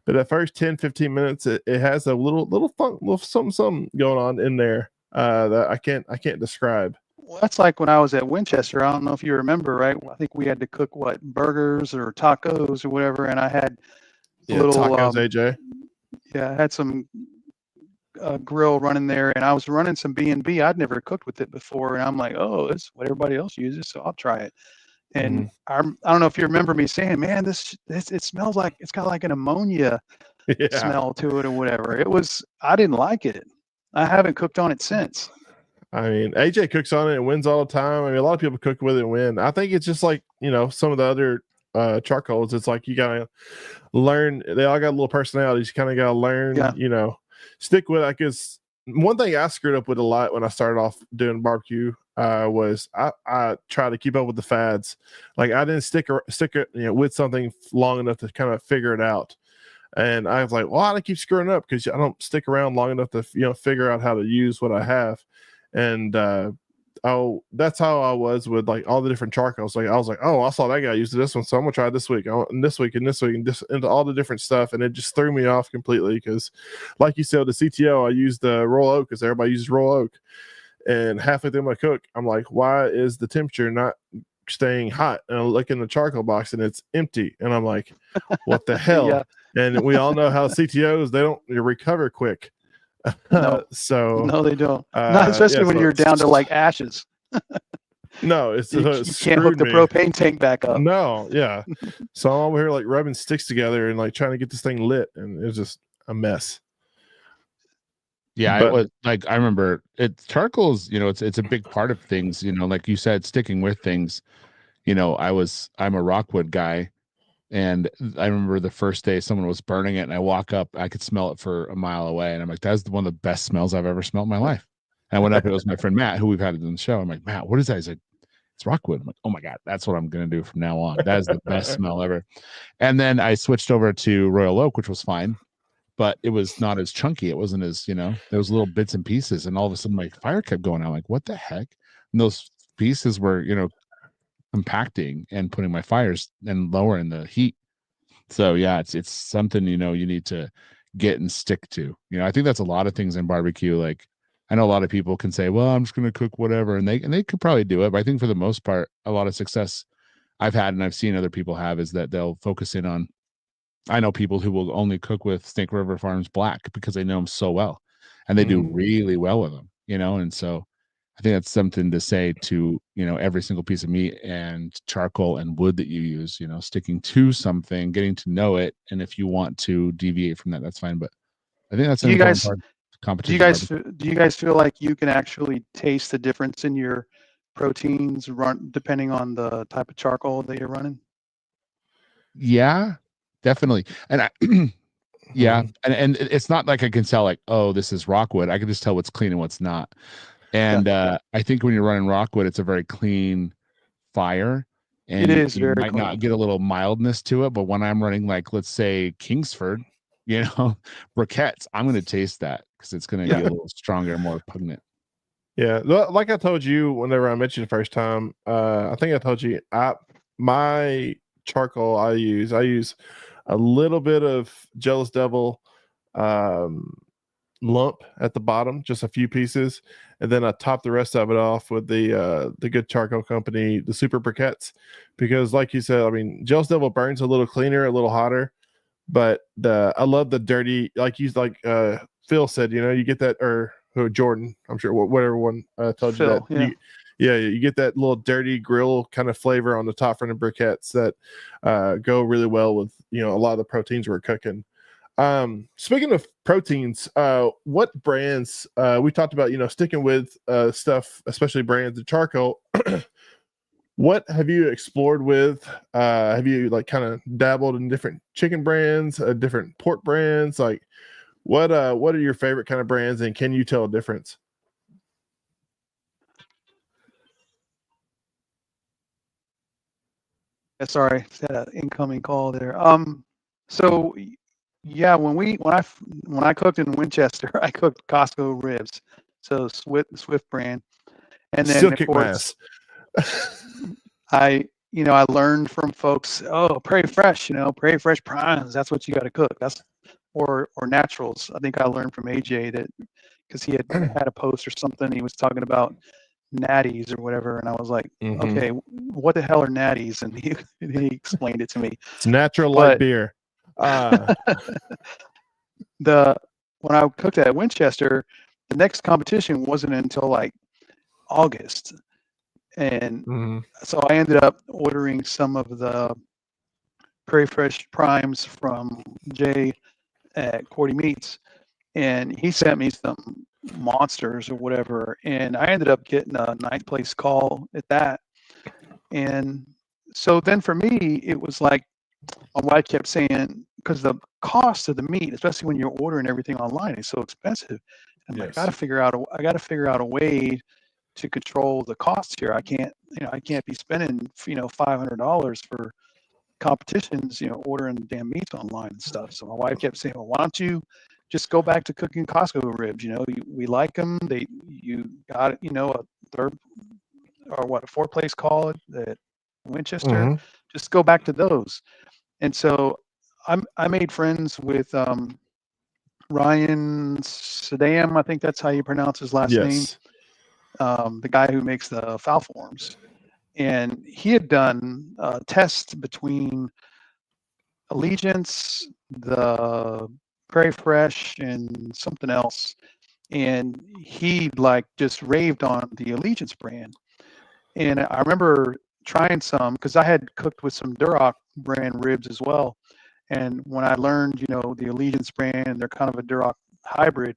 but that first 10-15 minutes it has a little funk, little something going on in there that I can't describe. Well, that's like when I was at Winchester. I don't know if you remember, right? I think we had to cook burgers or tacos or whatever, and I had little tacos, AJ. Yeah, I had some grill running there, and I was running some B&B. I'd never cooked with it before, and I'm like, oh, it's what everybody else uses, so I'll try it. And I don't know if you remember me saying, man, this it smells like it's got like an ammonia smell to it or whatever. I didn't like it. I haven't cooked on it since. I mean, AJ cooks on it and wins all the time. I mean, a lot of people cook with it and win. I think it's just like, some of the other charcoals. It's like you got to learn. They all got a little personalities. You kind of got to learn, stick with it. Because one thing I screwed up with a lot when I started off doing barbecue was I tried to keep up with the fads. Like I didn't stick it, with something long enough to kind of figure it out. And I was like, well, I keep screwing up because I don't stick around long enough to, figure out how to use what I have. And that's how I was with like all the different charcoals. Like I was like, oh, I saw that guy use this one, so I'm gonna try it this week, and this week, and this week, and just into all the different stuff. And it just threw me off completely because, like you said, the CTO, I used the Royal Oak because everybody uses Royal Oak. And halfway through my cook, I'm like, why is the temperature not staying hot. And I look in the charcoal box and it's empty. And I'm like, what the hell? Yeah. And we all know how CTOs, they don't recover quick. No. So No, they don't. Not especially when you're down to like ashes. No, it's You it can't hook the me. propane tank back up. No, yeah. So I'm over here like rubbing sticks together and like trying to get this thing lit, and it was just a mess. Yeah, But- it was like I remember charcoal's, it's a big part of things, like you said, sticking with things. I'm a Rockwood guy, and I remember the first day someone was burning it and I walk up, I could smell it for a mile away, and I'm like, that's one of the best smells I've ever smelled in my life. And I went up, it was my friend Matt, who we've had on the show. I'm like, Matt, what is that? He's like, it's Rockwood. I'm like, oh my God, that's what I'm gonna do from now on. That is the best smell ever. And then I switched over to Royal Oak, which was fine, but it was not as chunky. It wasn't as, there was little bits and pieces, and all of a sudden my fire kept going. I'm like, what the heck? And those pieces were, compacting and putting my fires and lowering the heat. So yeah, it's something, you need to get and stick to. I think that's a lot of things in barbecue. Like, I know a lot of people can say, well, I'm just going to cook whatever, and they could probably do it. But I think for the most part, a lot of success I've had and I've seen other people have is that they'll focus in on, I know people who will only cook with Snake River Farms black because they know them so well, and they do really well with them, and so I think that's something to say to, every single piece of meat and charcoal and wood that you use, sticking to something, getting to know it. And if you want to deviate from that, that's fine. But I think that's an important part of competition. Do you guys feel like you can actually taste the difference in your proteins depending on the type of charcoal that you're running? Yeah, definitely. And yeah. And it's not like I can tell like, oh, this is Rockwood. I can just tell what's clean and what's not. And I think when you're running Rockwood, it's a very clean fire, and it is you very might clean. not get a little mildness to it. But when I'm running, like, let's say Kingsford, briquettes, I'm going to taste that because it's going to be a little stronger, more pungent. Yeah, like I told you whenever I met you the first time, I think I told you my charcoal I use a little bit of Jealous Devil lump at the bottom, just a few pieces, and then I top the rest of it off with the good charcoal company, the super briquettes, because like you said, I mean, Jealous Devil burns a little cleaner, a little hotter, but I love the dirty, like Phil said, you get that, or Jordan, I'm sure whatever one told Phil, you that. You get that little dirty grill kind of flavor on the top front of briquettes that go really well with a lot of the proteins we're cooking. Speaking of proteins, what brands we talked about, sticking with stuff, especially brands of charcoal. What have you explored with? Have you like kind of dabbled in different chicken brands, different pork brands? Like what are your favorite kind of brands, and can you tell a difference? Sorry, had an incoming call there. So yeah, when I cooked in Winchester, I cooked Costco ribs, so Swift brand, and then Still of kick my ass. I learned from folks, Prairie Fresh, Prairie Fresh Primes, that's what you got to cook. That's or naturals. I think I learned from AJ that because he had a post or something, he was talking about natties or whatever, and I was like, okay, what the hell are natties? And he explained it to me. It's natural light beer. When I cooked at Winchester, the next competition wasn't until like August, and so I ended up ordering some of the Prairie Fresh Primes from Jay at Cordy Meats, and he sent me some monsters or whatever, and I ended up getting a ninth place call at that. And so then for me, it was like my wife kept saying, because the cost of the meat, especially when you're ordering everything online, is so expensive. And I got to figure out a way to control the costs here. I can't be spending $500 for competitions, ordering damn meats online and stuff. So my wife kept saying, well, why don't you just go back to cooking Costco ribs? We like them. You got a third or a fourth place call at Winchester. Just go back to those. And so I made friends with Ryan Sadam. I think that's how you pronounce his last name. The guy who makes the foul forms. and he had done tests between Allegiance, the Prairie Fresh, and something else, and he like just raved on the Allegiance brand. And I remember trying some because I had cooked with some Duroc brand ribs as well. And when I learned, the Allegiance brand, they're kind of a Duroc hybrid,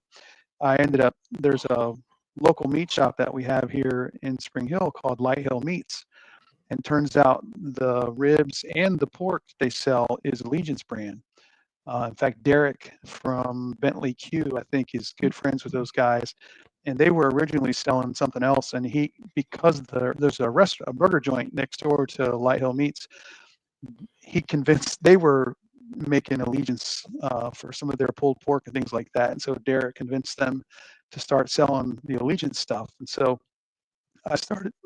I ended up, there's a local meat shop that we have here in Spring Hill called Light Hill Meats. And turns out the ribs and the pork they sell is Allegiance brand. In fact, Derek from Bentley Q, I think, is good friends with those guys. And they were originally selling something else. And because there's a burger joint next door to Light Hill Meats, he convinced they were making Allegiance for some of their pulled pork and things like that. And so Derek convinced them to start selling the Allegiance stuff. And so I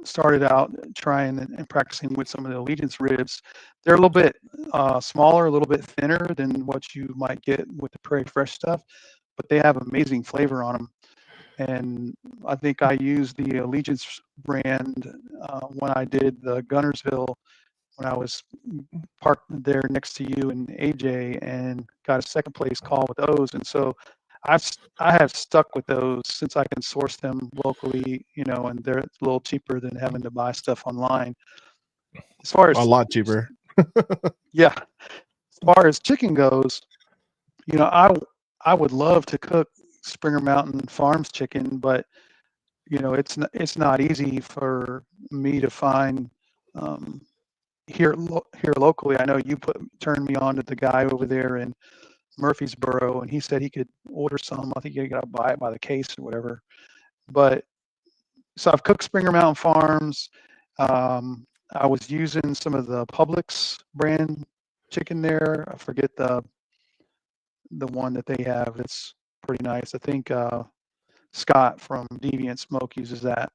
started out trying and practicing with some of the Allegiance ribs. They're a little bit smaller, a little bit thinner than what you might get with the Prairie Fresh stuff, but they have amazing flavor on them. And I think I used the Allegiance brand when I did the Gunnersville, when I was parked there next to you and AJ, and got a second place call with those. And so I have stuck with those since I can source them locally, and they're a little cheaper than having to buy stuff online. As far as a lot cheaper. Yeah, as far as chicken goes, I would love to cook Springer Mountain Farms chicken, but it's not easy for me to find here locally. I know you turned me on to the guy over there in Murfreesboro, and he said he could order some. I think you got to buy it by the case or whatever. But so I've cooked Springer Mountain Farms. I was using some of the Publix brand chicken there. I forget the one that they have. It's pretty nice. I think Scott from Deviant Smoke uses that.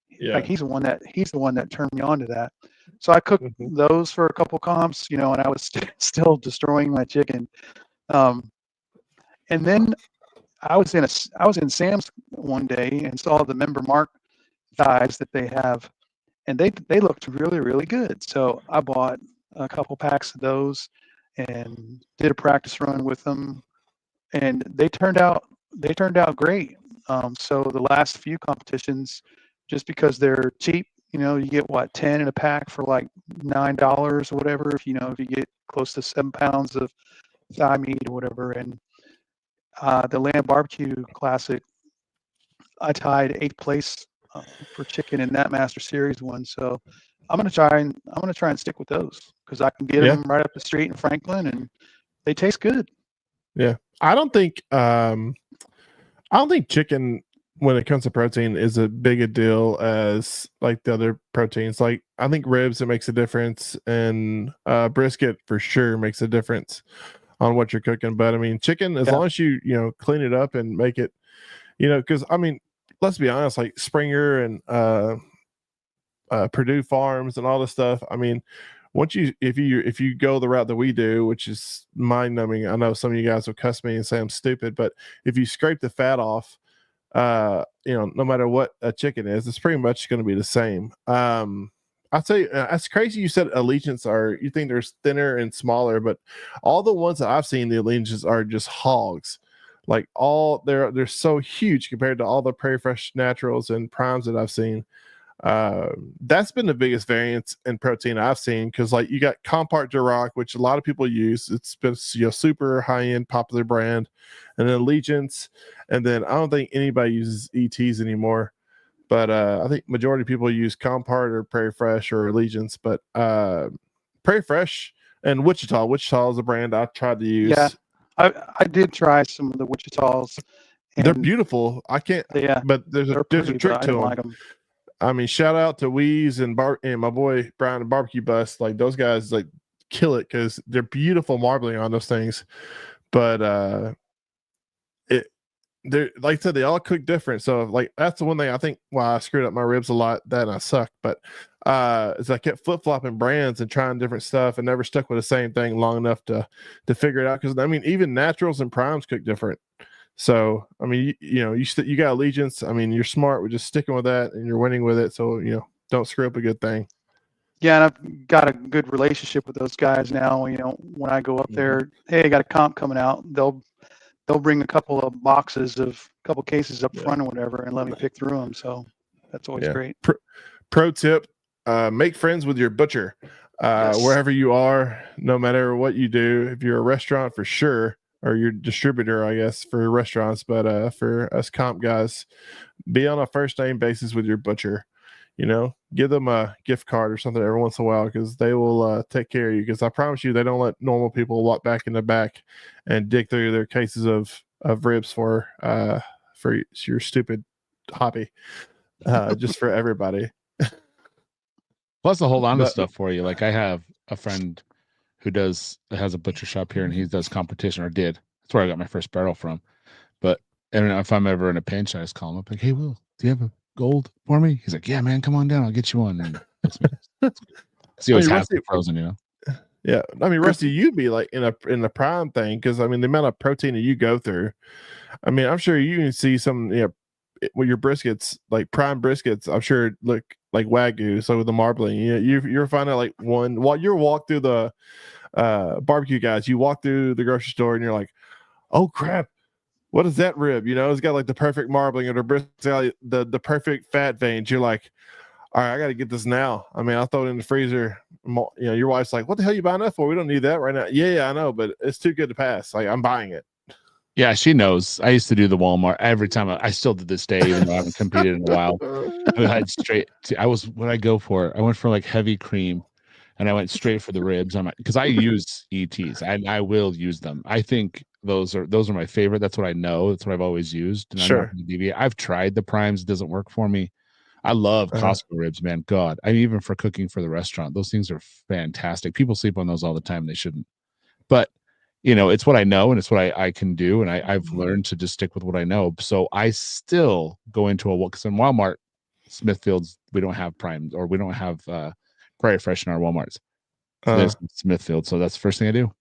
Yeah. Like he's the one that turned me on to that. So I cooked those for a couple comps, and I was still destroying my chicken. And then I was in Sam's one day and saw the Member Mark thighs that they have, and they looked really, really good. So I bought a couple packs of those and did a practice run with them, and they turned out great. So the last few competitions, just because they're cheap, you get 10 in a pack for like $9 or whatever. If you get close to 7 pounds of thigh meat or whatever. And the Land Barbecue Classic, I tied 8th place for chicken in that Master Series one. So I'm gonna try and stick with those because I can get them right up the street in Franklin, and they taste good. Yeah, I don't think chicken, when it comes to protein, is a big a deal as like the other proteins. Like I think ribs, it makes a difference, and brisket for sure makes a difference on what you're cooking. But I mean, chicken, as long as you clean it up and make it, because I mean, let's be honest, like Springer and Purdue Farms and all this stuff. I mean, if you go the route that we do, which is mind numbing, I know some of you guys will cuss me and say I'm stupid, but if you scrape the fat off, no matter what a chicken is, it's pretty much going to be the same. I'd say that's crazy. You said Allegiance you think they're thinner and smaller, but all the ones that I've seen, the Allegiance are just hogs. Like they're so huge compared to all the Prairie Fresh Naturals and Primes that I've seen. That's been the biggest variance in protein I've seen, because like you got Compart Duroc, which a lot of people use. It's been super high-end popular brand, and then Allegiance, and then I don't think anybody uses ETs anymore, but I think majority of people use Compart or Prairie Fresh or Allegiance. But Prairie Fresh and Wichita is a brand I tried to use. Yeah, I did try some of the Wichitas. They're beautiful. I can't. Yeah, but there's a trick to them. Like them. I mean, shout out to Weeze and my boy Brian and Barbecue Bus. Like those guys like kill it because they're beautiful marbling on those things. But they're like I said, they all cook different. So like that's the one thing I think why I screwed up my ribs a lot, that and I suck. But is I kept flip flopping brands and trying different stuff and never stuck with the same thing long enough to figure it out. Because I mean, even naturals and primes cook different. So I mean, you got Allegiance. I mean, you're smart with just sticking with that, and you're winning with it. So don't screw up a good thing. Yeah, and I've got a good relationship with those guys now. You know, when I go up there, hey, I got a comp coming out. They'll bring a couple of boxes of a couple cases up front or whatever, and let me pick through them. So that's always great. Pro tip: make friends with your butcher wherever you are, no matter what you do. If you're a restaurant, for sure, or your distributor, I guess, for restaurants. But for us comp guys, be on a first name basis with your butcher. You know, give them a gift card or something every once in a while, because they will take care of you. Because I promise you, they don't let normal people walk back in the back and dig through their cases of ribs for your stupid hobby. Just for everybody. Plus, a whole lot of stuff for you. Like, I have a friend who has a butcher shop here, and he does competition, or did. That's where I got my first barrel from. But and if I'm ever in a pinch, I just call him up like, "Hey, Will, do you have a gold for me?" He's like, "Yeah, man, come on down, I'll get you one." And he always has it frozen, you know. Yeah, I mean, Rusty, you'd be like in the prime thing, because I mean, the amount of protein that you go through. I mean, I'm sure you can see some, you know, with your briskets, like prime briskets, I'm sure look like Wagyu. So with the marbling, you're finding like one while you walk through the barbecue guys, you walk through the grocery store and you're like, oh crap, what is that rib? You know, it's got like the perfect marbling, or the brisket, the perfect fat veins. You're like, all right, I got to get this now. I mean, I'll throw it in the freezer. You know, your wife's like, what the hell you buying that for? We don't need that right now. Yeah, I know, but it's too good to pass. Like, I'm buying it. Yeah, she knows. I used to do the Walmart every time. I still to this day, even though I haven't competed in a while. What I go for? I went for like heavy cream, and I went straight for the ribs. Because I use ETs. I will use them. I think those are my favorite. That's what I know. That's what I've always used. And I'm not going to deviate. I've tried the primes. It doesn't work for me. I love Costco ribs, man. God, I mean, even for cooking for the restaurant, those things are fantastic. People sleep on those all the time. They shouldn't. But you know, it's what I know, and it's what I can do, and I've learned to just stick with what I know. So I still go into because in Walmart, Smithfield's, we don't have Prime, or we don't have Prairie Fresh in our Walmarts. So there's Smithfield. So that's the first thing I do.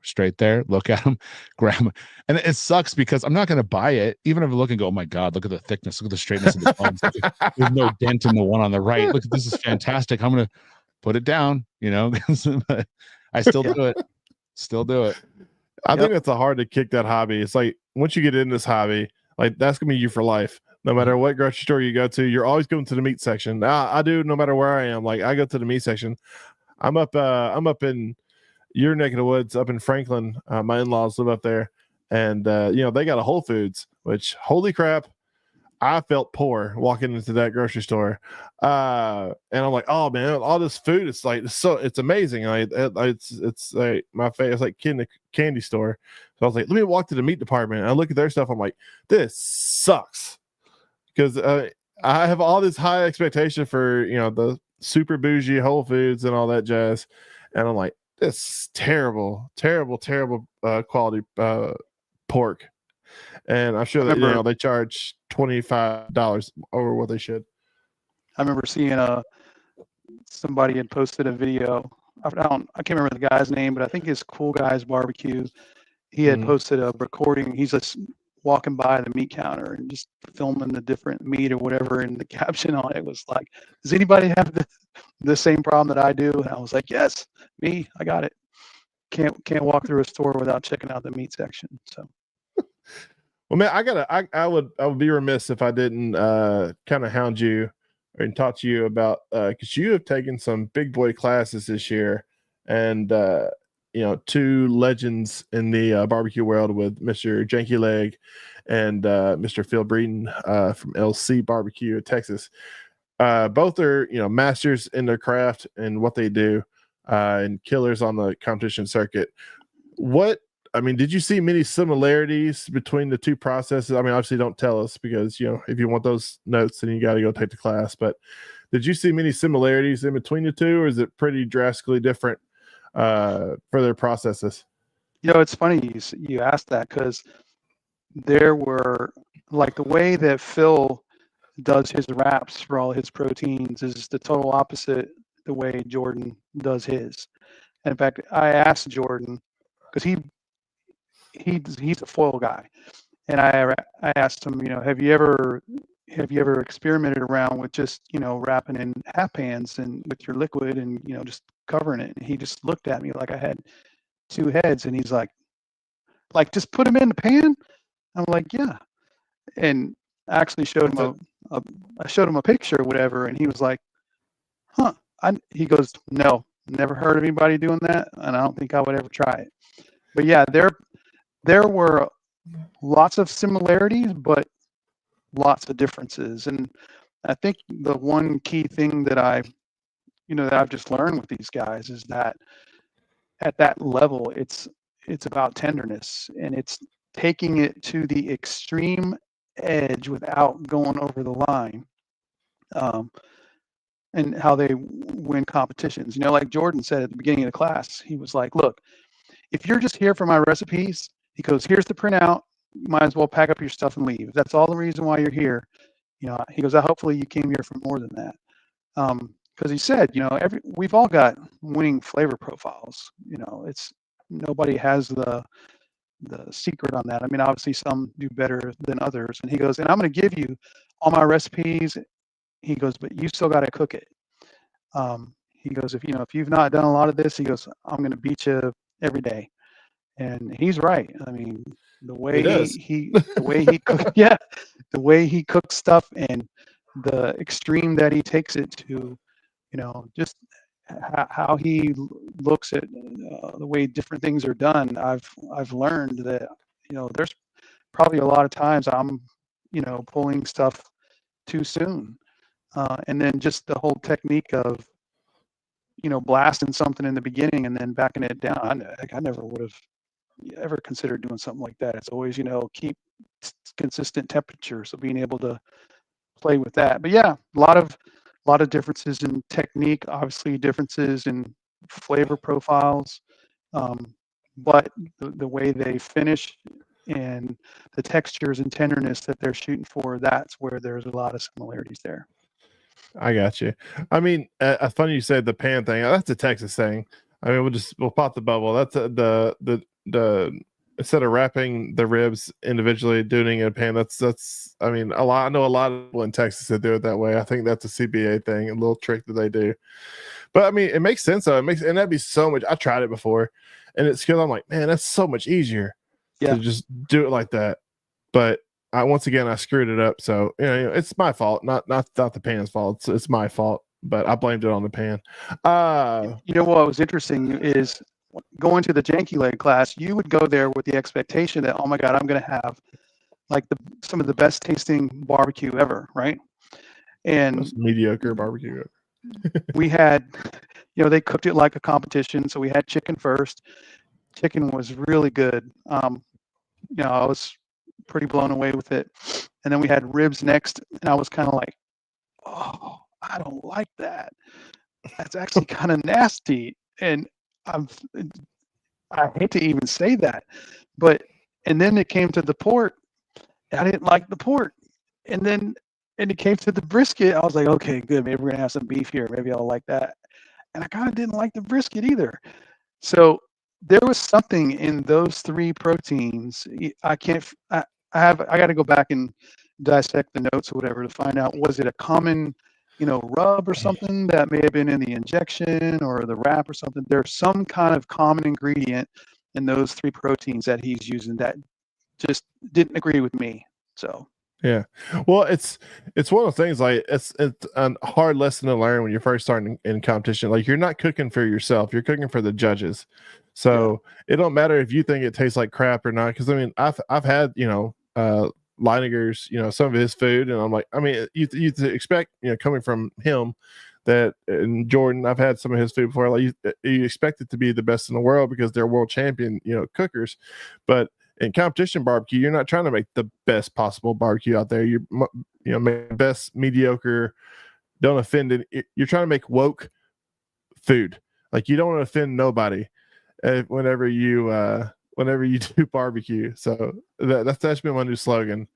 Straight there, look at them, grab them. And it sucks because I'm not going to buy it, even if I look and go, oh my God, look at the thickness, look at the straightness of the bones. There's no dent in the one on the right. Look, this is fantastic. I'm going to put it down, you know. I still do it. Still do it. I think that's hard to kick that hobby. It's like, once you get in this hobby, like, that's gonna be you for life. No matter what grocery store you go to, you're always going to the meat section. I do, no matter where I am. Like, I go to the meat section. I'm up in your neck of the woods, up in Franklin. My in-laws live up there, and you know, they got a Whole Foods, which, holy crap, I felt poor walking into that grocery store. And I'm like, oh man, all this food, it's like, it's amazing. It's like my face, it's like in the candy store. So I was like, let me walk to the meat department. And I look at their stuff. I'm like, this sucks. Because I have all this high expectation for, you know, the super bougie Whole Foods and all that jazz. And I'm like, this terrible quality pork. And I'm sure that, you know, they charge $25 over what they should. I remember seeing somebody had posted a video. I can't remember the guy's name, but I think it's Cool Guys Barbecue. He had posted a recording. He's just walking by the meat counter and just filming the different meat or whatever. And the caption on it was like, does anybody have the same problem that I do? And I was like, yes, me, I got it. Can't walk through a store without checking out the meat section. So. Well, man, I would be remiss if I didn't kind of hound you and talk to you about, because you have taken some big boy classes this year, and you know, two legends in the barbecue world with Mr. Janky Leg and Mr. Phil Breeden from LC Barbecue in Texas. Both are, you know, masters in their craft and what they do, and killers on the competition circuit. Did you see many similarities between the two processes? I mean, obviously don't tell us, because, you know, if you want those notes, then you got to go take the class. But did you see many similarities in between the two, or is it pretty drastically different for their processes? You know, it's funny you asked that, because there were, like, the way that Phil does his wraps for all his proteins is the total opposite the way Jordan does his. And in fact, I asked Jordan, because he's a foil guy, and I asked him, you know, have you ever have you ever experimented around with just, wrapping in half pans and with your liquid and, just covering it? And he just looked at me like I had two heads, and he's like, just put them in the pan? I'm like, yeah. And I actually showed him I showed him a picture or whatever, and he was like, huh. He goes, no, never heard of anybody doing that, and I don't think I would ever try it. But yeah, there were lots of similarities, but lots of differences. And I think the one key thing that that I've just learned with these guys is that at that level, it's about tenderness, and it's taking it to the extreme edge without going over the line. And how they win competitions. Like Jordan said at the beginning of the class, he was like, look, if you're just here for my recipes, he goes, here's the printout. You might as well pack up your stuff and leave. That's all the reason why you're here. He goes, hopefully you came here for more than that. Because he said, we've all got winning flavor profiles. It's nobody has the secret on that. I mean, obviously some do better than others. And he goes, and I'm going to give you all my recipes. He goes, but you still got to cook it. He goes, if you've not done a lot of this, he goes, I'm going to beat you every day. And he's right. I mean, the way the way he cooks stuff and the extreme that he takes it to, just how he looks at the way different things are done. I've learned that, there's probably a lot of times I'm, pulling stuff too soon. And then just the whole technique of, blasting something in the beginning and then backing it down. I never would have ever considered doing something like that. It's always, keep consistent temperature. So being able to play with that. But yeah, a lot of differences in technique, obviously differences in flavor profiles. But the way they finish and the textures and tenderness that they're shooting for, that's where there's a lot of similarities there. I got you. I mean, it's funny you said the pan thing. That's a Texas thing. I mean, we'll pop the bubble. That's the instead of wrapping the ribs individually, doing it in a pan. That's. I mean, I know a lot of people in Texas that do it that way. I think that's a CBA thing, a little trick that they do. But I mean, it makes sense though. And that'd be so much. I tried it before, and it's because I'm like, man, that's so much easier to just do it like that. But once again, I screwed it up. So it's my fault, not the pan's fault. It's my fault, but I blamed it on the pan. What was interesting is going to the janky leg class. You would go there with the expectation that, oh my God, I'm going to have like some of the best tasting barbecue ever, right? And most mediocre barbecue. We had, they cooked it like a competition. So we had chicken first. Chicken was really good. I was pretty blown away with it. And then we had ribs next, and I was kind of like, oh, I don't like that. That's actually kind of nasty. And I hate to even say that, and then it came to the pork. I didn't like the pork. And it came to the brisket. I was like, okay, good. Maybe we're going to have some beef here. Maybe I'll like that. And I kind of didn't like the brisket either. So there was something in those three proteins. I got to go back and dissect the notes or whatever to find out, was it a common, rub or something that may have been in the injection or the wrap or something? There's some kind of common ingredient in those three proteins that he's using that just didn't agree with me. So. Yeah. Well, it's one of those things, like it's a hard lesson to learn when you're first starting in competition. Like, you're not cooking for yourself, you're cooking for the judges. So it don't matter if you think it tastes like crap or not. Because I mean, I've had Leininger's, some of his food, and I'm like, I mean, you expect, coming from him, that, and Jordan, I've had some of his food before. Like, you expect it to be the best in the world because they're world champion, cookers, but in competition barbecue, you're not trying to make the best possible barbecue out there. You make the best mediocre, don't offend it. You're trying to make woke food. Like, you don't want to offend nobody whenever you do barbecue. So that's been my new slogan.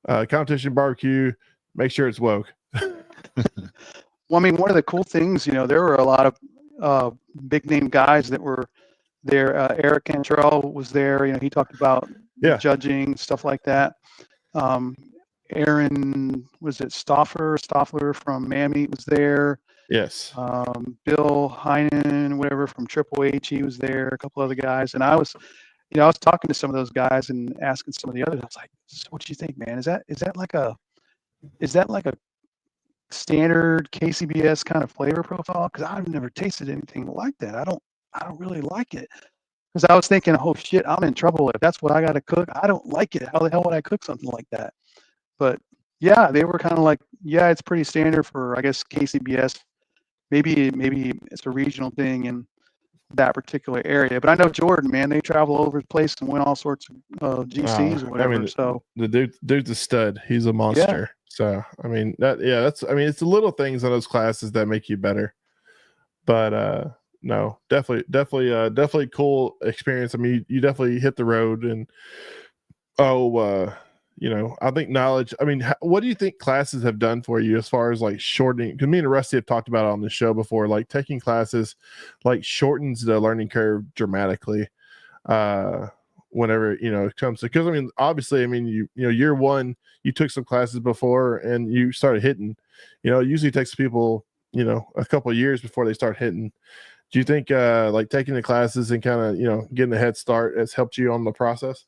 Competition barbecue, make sure it's woke. Well, I mean, one of the cool things, there were a lot of big name guys that were there. Eric Cantrell was there. He talked about judging, stuff like that. Aaron, was it Stoffler from Mammy was there. Yes. Bill Heinen, whatever, from Triple H, he was there. A couple other guys, and I was talking to some of those guys and asking some of the others. I was like, "So what do you think, man? Is that like a standard KCBS kind of flavor profile? Because I've never tasted anything like that. I don't really like it." Because I was thinking, oh shit, I'm in trouble if that's what I got to cook. I don't like it. How the hell would I cook something like that? But yeah, they were kind of like, yeah, it's pretty standard for, I guess, KCBS. Maybe it's a regional thing in that particular area. But I know Jordan, man, they travel all over the place and win all sorts of GCs or whatever. I mean, so the dude's a stud. He's a monster. Yeah. So I mean it's the little things in those classes that make you better. But no, definitely cool experience. I mean, you definitely hit the road and I think knowledge. I mean, what do you think classes have done for you as far as like shortening? Because me and Rusty have talked about it on the show before. Like taking classes, like shortens the learning curve dramatically. Whenever it comes to, because I mean, obviously, I mean, you year one, you took some classes before and you started hitting. It usually takes people a couple of years before they start hitting. Do you think like taking the classes and kind of getting a head start has helped you on the process?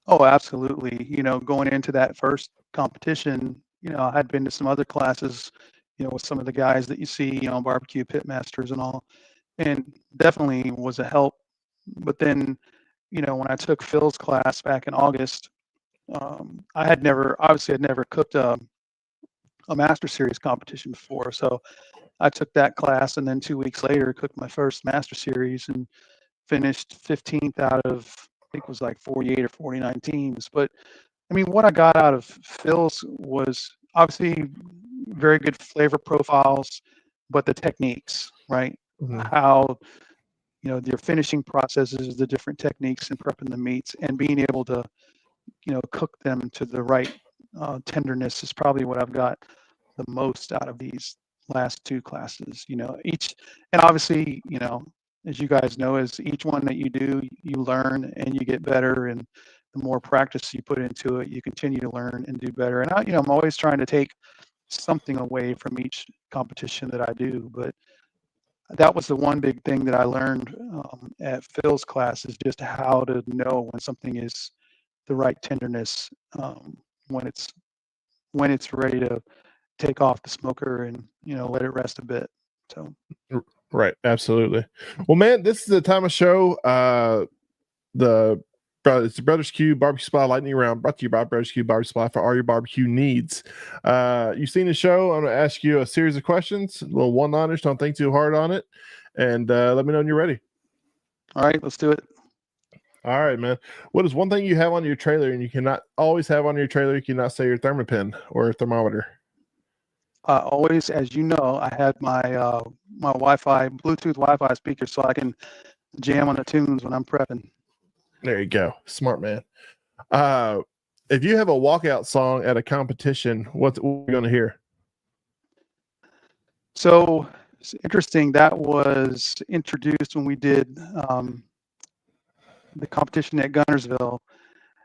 Oh, absolutely. Going into that first competition, I had been to some other classes, with some of the guys that you see, barbecue pit masters and all, and definitely was a help. But then, when I took Phil's class back in August, I had never cooked a Master Series competition before. So I took that class, and then 2 weeks later, cooked my first Master Series and finished 15th out of, I think it was like 48 or 49 teams. But I mean, what I got out of Phil's was obviously very good flavor profiles, but the techniques, right? Mm-hmm. How, your finishing processes, the different techniques in prepping the meats, and being able to, cook them to the right tenderness is probably what I've got the most out of these last two classes. Each, and obviously, as you guys know, as each one that you do, you learn and you get better, and the more practice you put into it, you continue to learn and do better. And I'm always trying to take something away from each competition that I do. But that was the one big thing that I learned at Phil's class, is just how to know when something is the right tenderness, when it's ready to take off the smoker and let it rest a bit. So right, absolutely. Well, man, this is the time of show. It's the Brothers Q Barbecue Supply Lightning Round, brought to you by Brothers Q Barbecue Supply for all your barbecue needs. You've seen the show. I'm going to ask you a series of questions, little one-liners. Don't think too hard on it, and let me know when you're ready. All right, let's do it. All right, man. What is one thing you have on your trailer and you cannot always have on your trailer? You cannot say your thermopin or thermometer. Always, as you know, I had my my Bluetooth Wi-Fi speaker, so I can jam on the tunes when I'm prepping. There you go, smart man. If you have a walkout song at a competition, what are you going to hear? So it's interesting. That was introduced when we did the competition at Gunnersville,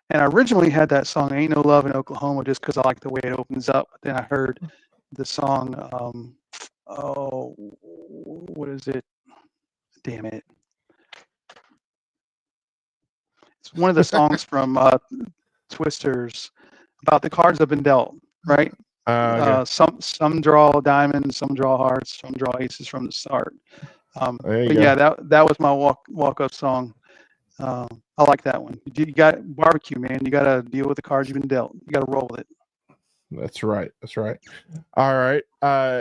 and I originally had that song "Ain't No Love in Oklahoma" just because I like the way it opens up. But then I heard the song, what is it? Damn it. It's one of the songs from Twisters about the cards have been dealt, right? Okay. Some draw diamonds, some draw hearts, some draw aces from the start. Yeah, that was my walk up song. I like that one. You got barbecue, man. You got to deal with the cards you've been dealt. You got to roll with it. That's right. All right.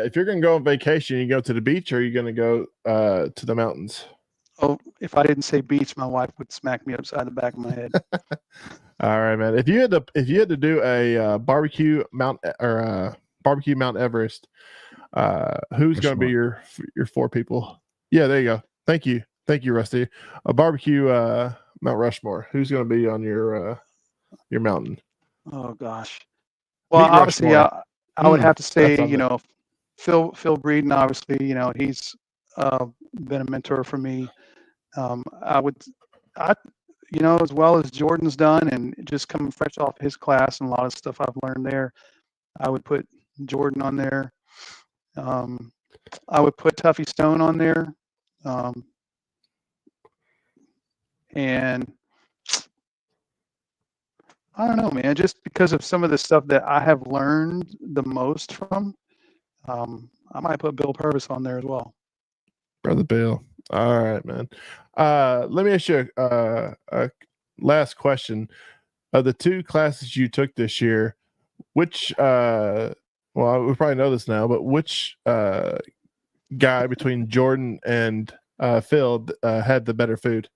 If you're going to go on vacation, you go to the beach, or are you going to go to the mountains? Oh, if I didn't say beach, my wife would smack me upside the back of my head. All right, man. If you had to do a barbecue Mount Everest, who's going to be your 4 people? Yeah, there you go. Thank you, Rusty. A barbecue Mount Rushmore. Who's going to be on your mountain? Oh gosh. Well, obviously, I would have to say, Phil Breeden. Obviously, he's been a mentor for me. as well as Jordan's done, and just coming fresh off his class and a lot of stuff I've learned there, I would put Jordan on there. I would put Tuffy Stone on there. And I don't know, man, just because of some of the stuff that I have learned the most from, I might put Bill Purvis on there as well. Brother Bill. All right, man. Let me ask you a last question. Of the 2 classes you took this year, which well, we probably know this now, but which guy between Jordan and Phil had the better food?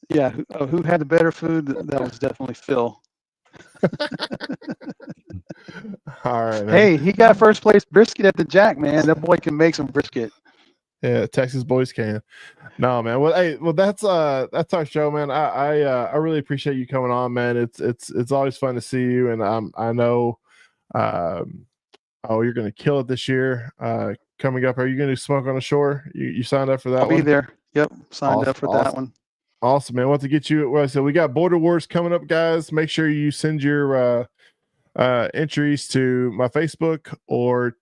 Yeah, who had the better food? That was definitely Phil. All right, man. Hey, he got first place brisket at the Jack, man. That boy can make some brisket. Yeah, Texas boys can. No, man. Well, hey, that's our show, man. I really appreciate you coming on, man. It's always fun to see you, and I know you're gonna kill it this year. Coming up, are you gonna do Smoke on the Shore? You signed up for that? I'll be there. Yep, signed up for that one. Awesome, man. Want to get you. Well, so we got Border Wars coming up, guys. Make sure you send your entries to my Facebook or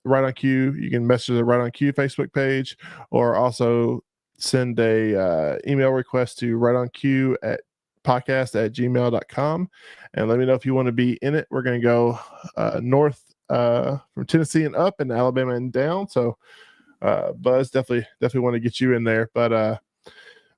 Right on Cue. You can message the Right on Cue Facebook page, or also send a email request to rightoncue@podcast@gmail.com, and let me know if you want to be in it. We're going to go north from Tennessee and up, and Alabama and down. So Buzz, definitely want to get you in there. But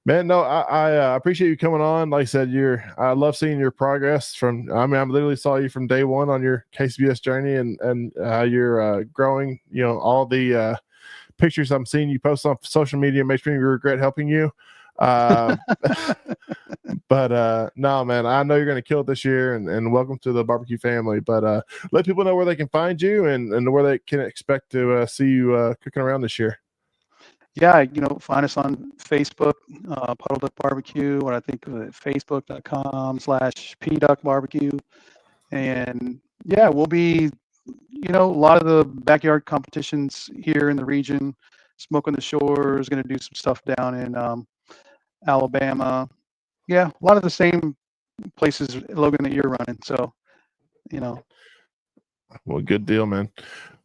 man, no, I appreciate you coming on. Like I said, I love seeing your progress I literally saw you from day one on your KCBS journey, and how you're growing. All the pictures I'm seeing you post on social media makes me regret helping you. But no, man, I know you're going to kill it this year, and welcome to the barbecue family. But let people know where they can find you and where they can expect to see you cooking around this year. Yeah, find us on Facebook, puddleduck barbecue, or I think facebook.com/pduck barbecue. And yeah, we'll be, a lot of the backyard competitions here in the region. Smoke on the Shore is going to do some stuff down in Alabama. Yeah, a lot of the same places, Logan, that you're running. So, Well, good deal, man.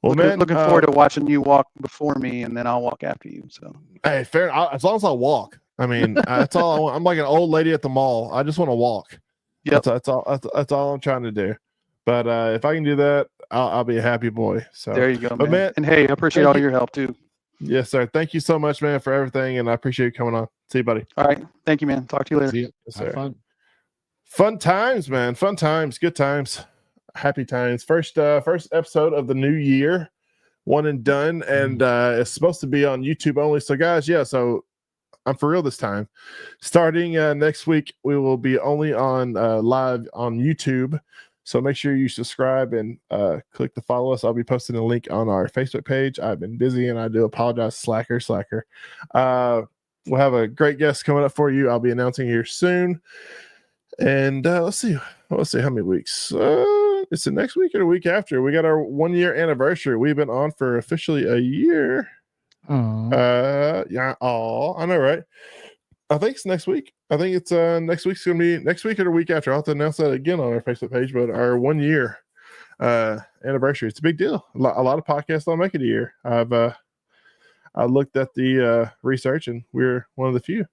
Well, man, looking forward to watching you walk before me, and then I'll walk after you. So, hey, fair. As long as I walk, that's all I want. I'm like an old lady at the mall. I just want to walk. Yep. That's all I'm trying to do. But if I can do that, I'll be a happy boy. So there you go, man. And hey, I appreciate all your help too. Yes, sir. Thank you so much, man, for everything, and I appreciate you coming on. See you, buddy. All right. Thank you, man. Talk to you later. See you. Yes, sir. Have fun. Fun times, man. Fun times. Good times. Happy times. First episode of the new year, one and done, and it's supposed to be on YouTube only. So, guys, so I'm for real this time. Starting next week, we will be only on live on YouTube. So make sure you subscribe and click to follow us. I'll be posting a link on our Facebook page. I've been busy, and I do apologize. Slacker. We'll have a great guest coming up for you. I'll be announcing here soon. And let's see how many weeks. Is it next week or the week after? We got our 1-year anniversary. We've been on for officially a year. Yeah. Oh, I know, right? I think it's next week. I think it's next week's gonna be next week or the week after. I'll have to announce that again on our Facebook page. But our 1-year anniversary, it's a big deal. A lot of podcasts don't make it a year. I looked at the research, and we're one of the few.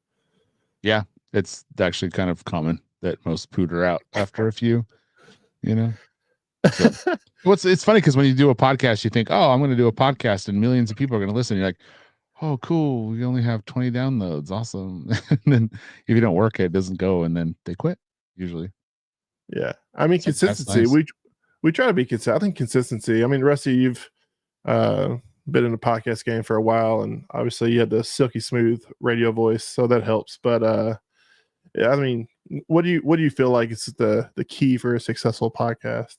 Yeah, it's actually kind of common that most pooter out after a few. So, it's funny because when you do a podcast, you think, oh, I'm going to do a podcast and millions of people are going to listen. You're like, oh, cool. We only have 20 downloads. Awesome. And then if you don't work it doesn't go, and then they quit usually. Yeah. Consistency. Nice. We try to be consistent. I think consistency. Rusty, you've been in the podcast game for a while, and obviously you had the silky smooth radio voice, so that helps. But yeah, what do you feel like is the key for a successful podcast?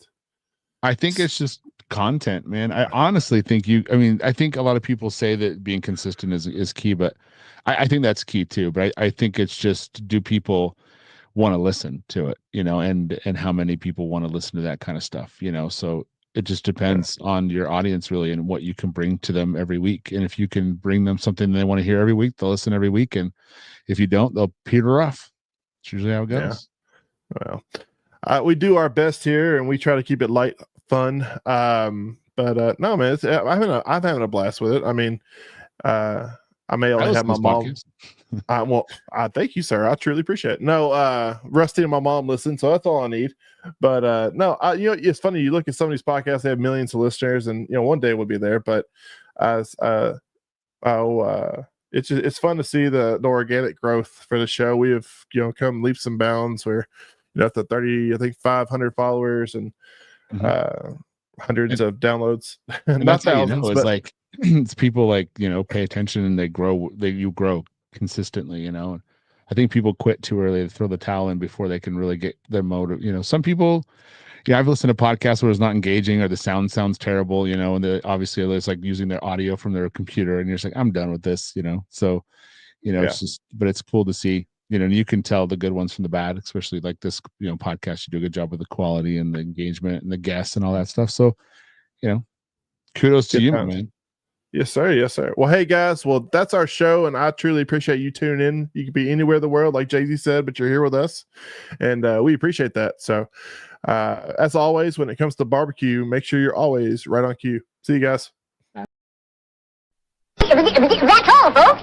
I think it's just content, man. I honestly think I think a lot of people say that being consistent is key, but I think that's key too. But I think it's just, do people want to listen to it, and how many people want to listen to that kind of stuff, so it just depends on your audience really, and what you can bring to them every week. And if you can bring them something they want to hear every week, they'll listen every week. And If you don't, they'll peter off. It's usually how it goes. Yeah. Well, we do our best here, and we try to keep it light, fun. But no, man, I'm having a blast with it. I mean, I may only have my mom. I thank you, sir. I truly appreciate it. No, Rusty and my mom listen, so that's all I need. But no, it's funny. You look at some of these podcasts; they have millions of listeners, and one day we'll be there. But it's fun to see the organic growth for the show. We have come leaps and bounds. We're up to 500 followers and hundreds of downloads. And that's how it's like it's people pay attention and they grow. You grow consistently. I think people quit too early. They throw the towel in before they can really get their motive. Some people. Yeah, I've listened to podcasts where it's not engaging or the sound sounds terrible, and obviously it's like using their audio from their computer, and you're just like, I'm done with this, So, it's just, but it's cool to see, and you can tell the good ones from the bad, especially like this, podcast. You do a good job with the quality and the engagement and the guests and all that stuff. So, kudos to you, man. Yes, sir. Yes, sir. Well, hey guys, that's our show, and I truly appreciate you tuning in. You could be anywhere in the world, like Jay-Z said, but you're here with us, and we appreciate that. So, as always, when it comes to barbecue, make sure you're always right on cue. See you guys. That's all, folks.